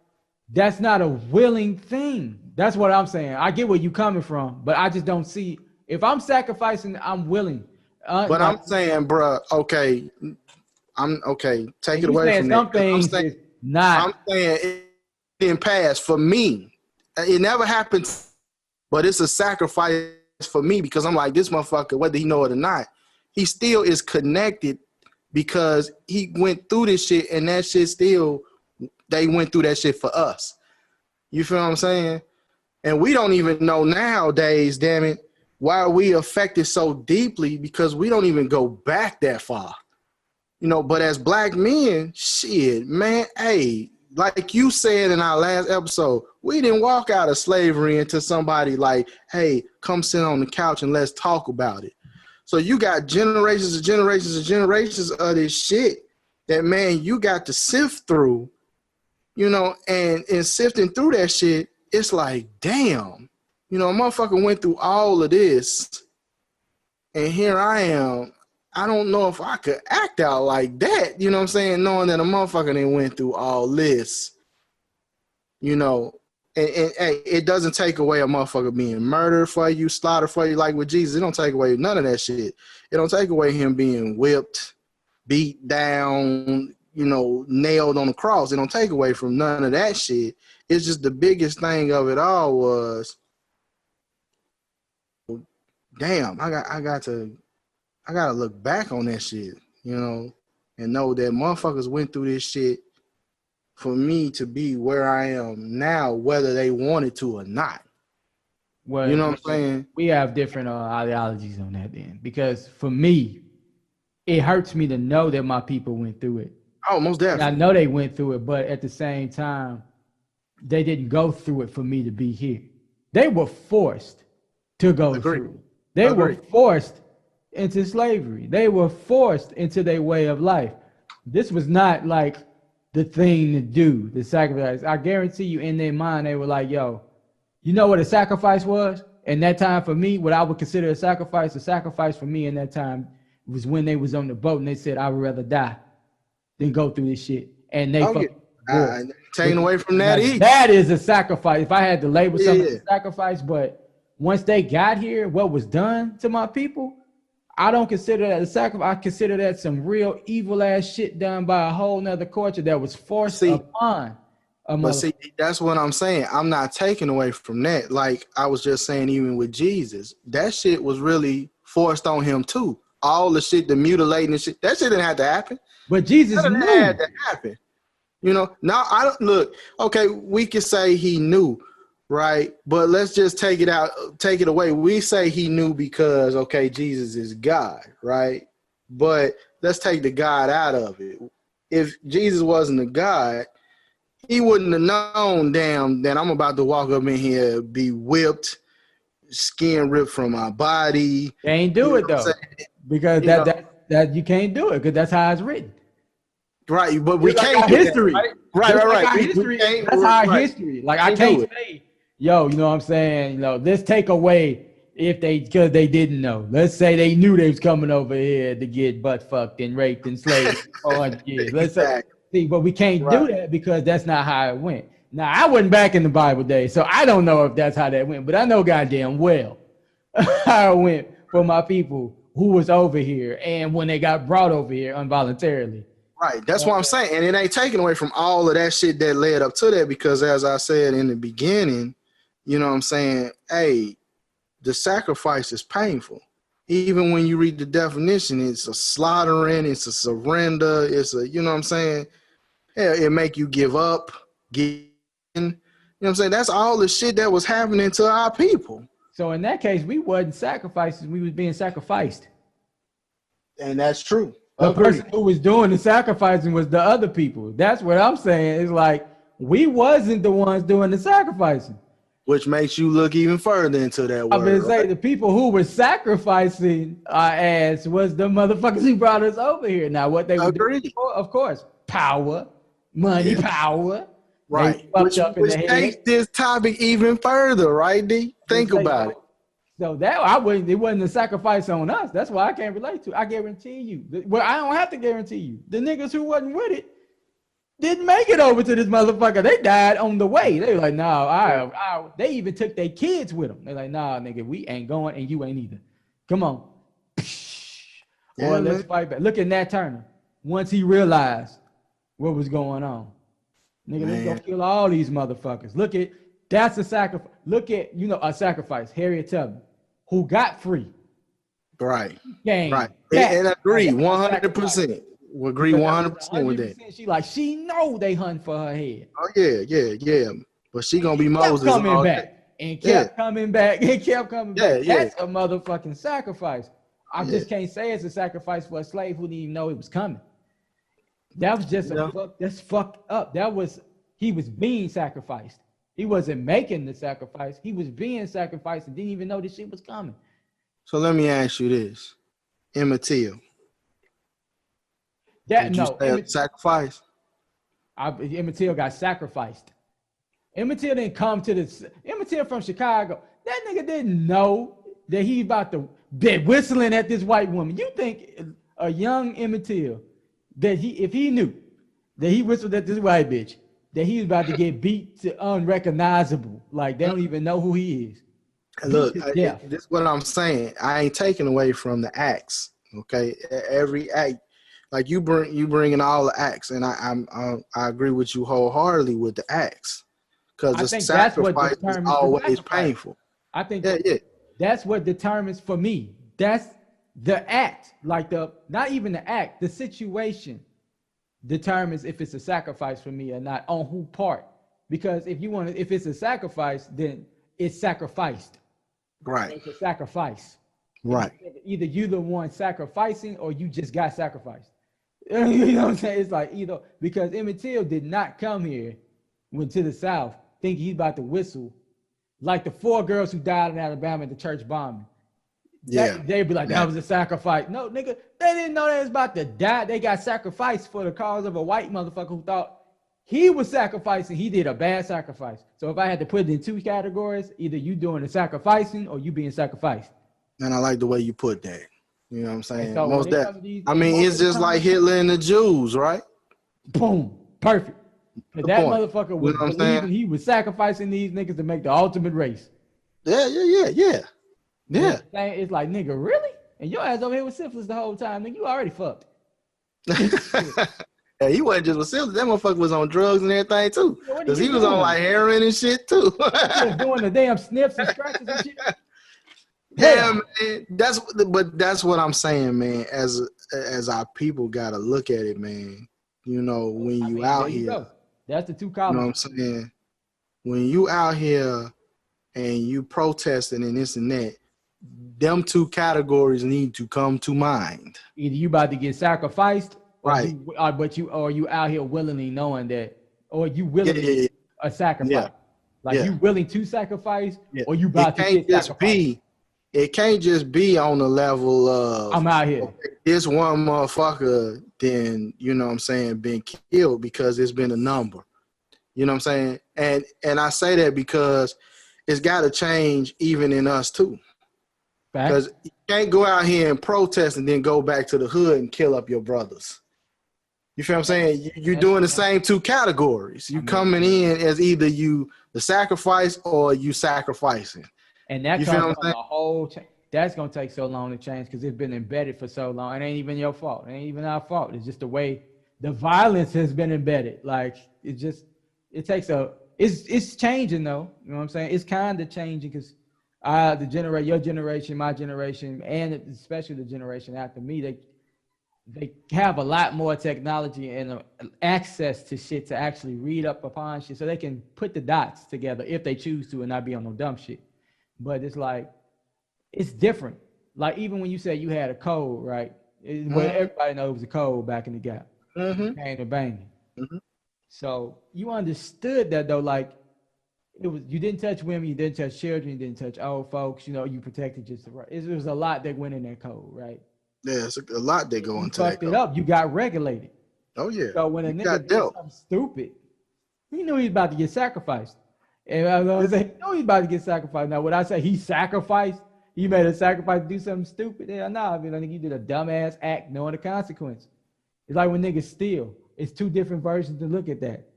that's not a willing thing. That's what I'm saying. I get where you coming from, but I just don't see if I'm sacrificing, I'm willing. But Like, I'm saying, bruh, okay, I'm okay. Take and it you away saying from that. some things is not. I'm saying it didn't pass for me. It never happened, but it's a sacrifice for me because I'm like, this motherfucker, whether he know it or not, he still is connected because he went through this shit and that shit still, they went through that shit for us. You feel what I'm saying? And we don't even know nowadays, damn it, why we affected so deeply because we don't even go back that far. But as black men, shit, man, hey, like you said in our last episode, we didn't walk out of slavery into somebody like, hey, come sit on the couch and let's talk about it. So you got generations and generations and generations of this shit that, man, you got to sift through, and in sifting through that shit, it's like, damn, a motherfucker went through all of this, and here I am. I don't know if I could act out like that, you know what I'm saying? Knowing that a motherfucker didn't went through all this, you know, and it doesn't take away a motherfucker being murdered for you, slaughtered for you, like with Jesus. It don't take away none of that shit. It don't take away him being whipped, beat down, nailed on the cross. It don't take away from none of that shit. It's just the biggest thing of it all was, damn, I gotta look back on that shit, and know that motherfuckers went through this shit for me to be where I am now, whether they wanted to or not. Well, You know what I'm saying? we have different ideologies on that then, because for me, it hurts me to know that my people went through it. Oh, most And I definitely. know they went through it, but at the same time, they didn't go through it for me to be here. They were forced to go Agree. through. They were Agree. forced into slavery. They were forced into their way of life. This was not like the thing to do, the sacrifice. I guarantee you in their mind, they were like, yo, you know what a sacrifice was? And that time for me, what I would consider a sacrifice for me in that time was when they was on the boat and they said, I would rather die than go through this shit. And they fucking taken away from that either. That is a sacrifice. If I had to label something as a sacrifice, but once they got here, what was done to my people, I don't consider that a sacrifice. I consider that some real evil ass shit done by a whole nother culture that was forced upon a But see, that's what I'm saying. I'm not taking away from that. Like I was just saying, even with Jesus, that shit was really forced on him too. All the shit, the mutilating and shit, that shit didn't have to happen. But Jesus that knew. Had to happen. You know, now I don't look, okay, we can say he knew, right? But let's just take it away. We say he knew because, okay, Jesus is God, right? But let's take the God out of it. If Jesus wasn't a God, he wouldn't have known, damn, that I'm about to walk up in here, be whipped, skin ripped from my body. Can't do it though, because that you can't do it because that's how it's written. Right, but we can't do history. That, right? Right. History, that's our history. Like I can't say, yo, you know what I'm saying? You know, let's take away because they didn't know. Let's say they knew they was coming over here to get butt fucked and raped and slaved for 400 years. Let's see, but we can't do that because that's not how it went. Now, I wasn't back in the Bible days, so I don't know if that's how that went, but I know goddamn well how it went for my people who was over here and when they got brought over here involuntarily. Right. That's what I'm saying. And it ain't taken away from all of that shit that led up to that because as I said in the beginning, you know what I'm saying? Hey, the sacrifice is painful. Even when you read the definition, it's a slaughtering, it's a surrender, it's a, you know what I'm saying? Yeah, it make you give up, you know what I'm saying? That's all the shit that was happening to our people. So in that case, we wasn't sacrifices, we was being sacrificed. And that's true. The person who was doing the sacrificing was the other people. That's what I'm saying. It's like we wasn't the ones doing the sacrificing. Which makes you look even further into that word. I'm gonna say the people who were sacrificing our ass was the motherfuckers who brought us over here. Now what they were doing, of course, power, money, power. Right. Which takes this topic even further, right, D? Think about it. So that it wasn't a sacrifice on us. That's why I can't relate to. I guarantee you. Well, I don't have to guarantee you. The niggas who wasn't with it didn't make it over to this motherfucker. They died on the way. They were like, no, they even took their kids with them. They're like, nah, nigga, we ain't going and you ain't either. Come on. Or let's fight back. Look at Nat Turner. Once he realized what was going on. Nigga, let's go kill all these motherfuckers. Look at, that's a sacrifice. Look at, a sacrifice. Harriet Tubman, who got free. Right. Gang. Right. And I agree 100%. We agree 100% with that. She know they hunt for her head. Oh, yeah. But she gonna be Moses. Coming back and kept coming back and kept coming back. Yeah. That's a motherfucking sacrifice. I just can't say it's a sacrifice for a slave who didn't even know it was coming. That was just that's fucked up. He was being sacrificed. He wasn't making the sacrifice. He was being sacrificed and didn't even know this shit was coming. So let me ask you this. Emmett Till. Sacrifice? Emmett Till got sacrificed. Emmett Till didn't come to this. Emmett Till from Chicago. That nigga didn't know that he about to be whistling at this white woman. You think a young Emmett Till, that if he knew that he whistled at this white bitch, that he was about to get beat to unrecognizable, like they don't even know who he is. Look, this is what I'm saying. I ain't taking away from the acts. Okay, every act, like you bringing all the acts, and I agree with you wholeheartedly with the acts, because the sacrifice is always painful. I think that's what determines for me. That's the act, like not even the act, the situation determines if it's a sacrifice for me or not, on who part. Because if it's a sacrifice, then it's sacrificed. Right. It's a sacrifice. Right. Either you the one sacrificing or you just got sacrificed. You know what I'm saying? It's like either, because Emmett Till did not come here, went to the South, thinking he's about to whistle like the 4 girls who died in Alabama in the church bombing. Yeah. They'd be like, that was a sacrifice. No, nigga, they didn't know they was about to die. They got sacrificed for the cause of a white motherfucker who thought he was sacrificing. He did a bad sacrifice. So if I had to put it in 2 categories, either you doing the sacrificing or you being sacrificed. And I like the way you put that. You know what I'm saying? So Most that. I mean, it's just like Hitler and the Jews, right? Boom, perfect. That motherfucker was believing he was sacrificing these niggas to make the ultimate race. Yeah. It's like, nigga, really? And your ass over here with syphilis the whole time, nigga. You already fucked. Yeah, he wasn't just with syphilis. That motherfucker was on drugs and everything too. Because he was on like heroin and shit too. He was doing the damn sniffs and scratches and shit. Yeah, man. That's what I'm saying, man. As our people gotta look at it, man. You know, when you out here, that's the 2 columns. You know what I'm saying? When you out here and you protesting and this and that, them 2 categories need to come to mind. Either you about to get sacrificed, right? Or you out here willingly knowing that, or you willingly a sacrifice. Yeah. Like you willing to sacrifice, or you about to get sacrificed. It can't just be on the level of I'm out here. Okay, this one motherfucker, then you know what I'm saying, been killed because it's been a number. You know what I'm saying? And I say that because it's got to change even in us too. Because you can't go out here and protest and then go back to the hood and kill up your brothers. You feel what I'm saying? You're doing the same 2 categories. You coming in as either you the sacrifice or you sacrificing. And that comes from the whole that's gonna take so long to change because it's been embedded for so long. It ain't even your fault. It ain't even our fault. It's just the way the violence has been embedded. Like it's changing though. You know what I'm saying? It's kind of changing because your generation, my generation, and especially the generation after me, they have a lot more technology and access to shit to actually read up upon shit, so they can put the dots together if they choose to and not be on no dumb shit. But it's like, it's different. Like even when you said you had a cold, right? Well, everybody knows it was a cold back in the gap. Bang and banging. So you understood that though, like it was, you didn't touch women, you didn't touch children, you didn't touch old folks. You know, you protected just the right. It was a lot that went in that code, right? Yeah, it's a lot that go into that. Fucked it up. You got regulated. Oh yeah. So when a nigga did something stupid, he knew he was about to get sacrificed. And I was gonna say, he knew he was about to get sacrificed. Now, when I say he sacrificed, he made a sacrifice to do something stupid. Yeah, I mean, I think he did a dumbass act knowing the consequence. It's like when niggas steal. It's 2 different versions to look at that.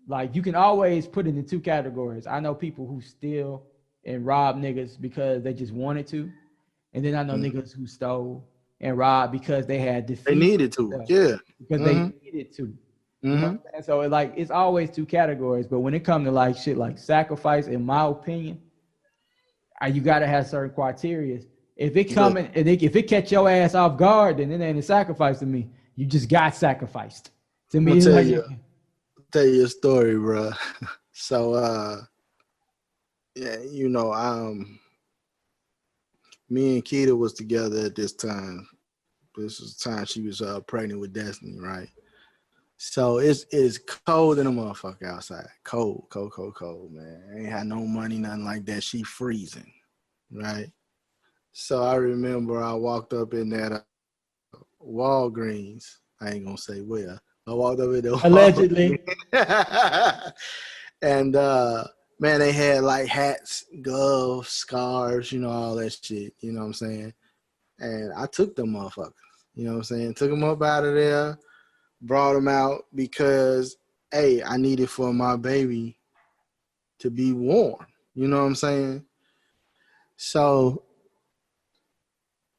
Like you can always put it in 2 categories. I know people who steal and rob niggas because they just wanted to, and then I know niggas who stole and robbed because they had defeat. They needed to, because they needed to. You know? And so it's always 2 categories. But when it comes to like shit like sacrifice, in my opinion, you gotta have certain criteria. If it coming, if it catch your ass off guard, then it ain't a sacrifice to me. You just got sacrificed. To me, tell you a story, bro. So yeah, you know, me and Keita was together at this time. This was the time she was pregnant with Destiny, right? So it's cold in a motherfucker outside. Cold, man. Ain't had no money, nothing like that. She freezing, right? So I remember I walked up in that Walgreens. I ain't gonna say where. I walked up in there allegedly. And man, they had like hats, gloves, scarves, you know, all that shit. You know what I'm saying? And I took them motherfuckers. You know what I'm saying? Took them up out of there. Brought them out because, hey, I needed for my baby to be warm. You know what I'm saying? So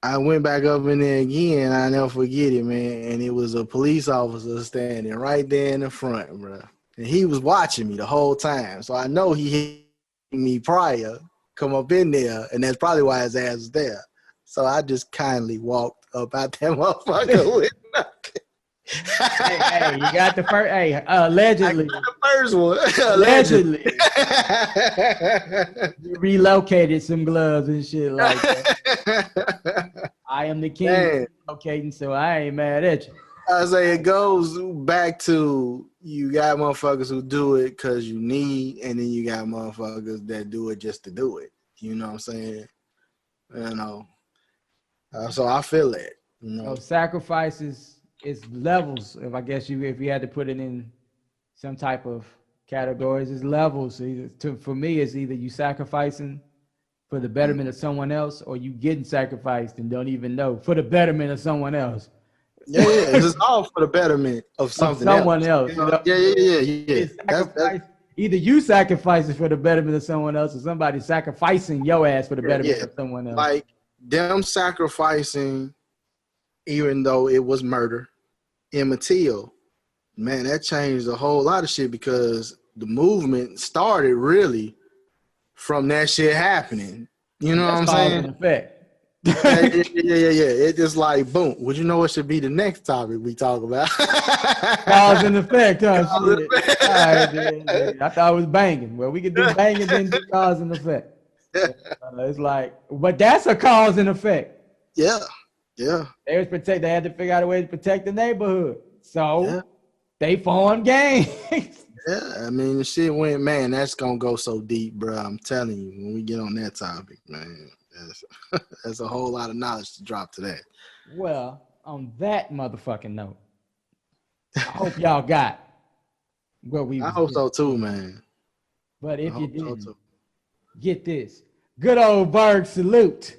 I went back up in there again. I never forget it, man. And it was a police officer standing right there in the front, bro. And he was watching me the whole time. So I know he hit me prior, come up in there, and that's probably why his ass was there. So I just kindly walked up out that motherfucker with nothing. Hey, you got the first. Hey, allegedly, The first one. allegedly, you relocated some gloves and shit like that. I am the king of Man, relocating, so I ain't mad at you. I say it goes back to you got motherfuckers who do it because you need, and then you got motherfuckers that do it just to do it. You know what I'm saying? You know. So I feel it. You know. So sacrifices is levels. If you had to put it in some type of categories, it's levels. So for me, it's either you sacrificing for the betterment of someone else, or you getting sacrificed and don't even know for the betterment of someone else. Yeah, it's all for the betterment of something someone else. else. You know? Yeah. Sacrifice. Either you sacrificing for the betterment of someone else, or somebody sacrificing your ass for the betterment of someone else. Like them sacrificing, even though it was murder, Emmett Till, man, that changed a whole lot of shit because the movement started really from that shit happening. You know what I'm saying? Cause and effect. Yeah. It just like boom. Would you know what should be the next topic we talk about? Cause and effect, huh? Shit. All right, dude. I thought it was banging. Well, we could do banging, then do cause and effect. It's like, but that's a cause and effect. Yeah. They had to figure out a way to protect the neighborhood. So they formed gangs. Yeah, I mean, the shit went, man, that's going to go so deep, bro. I'm telling you, when we get on that topic, man, that's a whole lot of knowledge to drop to that. Well, on that motherfucking note, I hope y'all got what we I hope so too, man. But if you didn't, get this. Good old Berg salute.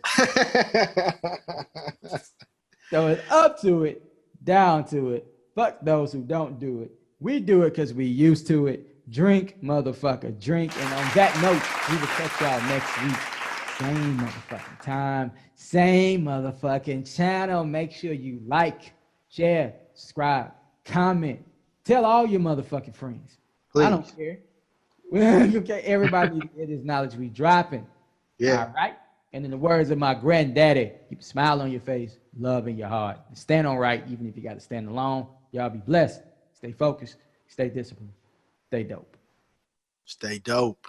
So it's up to it, down to it. Fuck those who don't do it. We do it because we used to it. Drink, motherfucker, drink. And on that note, we will catch y'all next week. Same motherfucking time, same motherfucking channel. Make sure you like, share, subscribe, comment. Tell all your motherfucking friends. Please. I don't care. Okay, everybody needs to get this knowledge we dropping. Yeah. All right. And in the words of my granddaddy, keep a smile on your face, love in your heart. And stand on right, even if you got to stand alone. Y'all be blessed. Stay focused. Stay disciplined. Stay dope. Stay dope.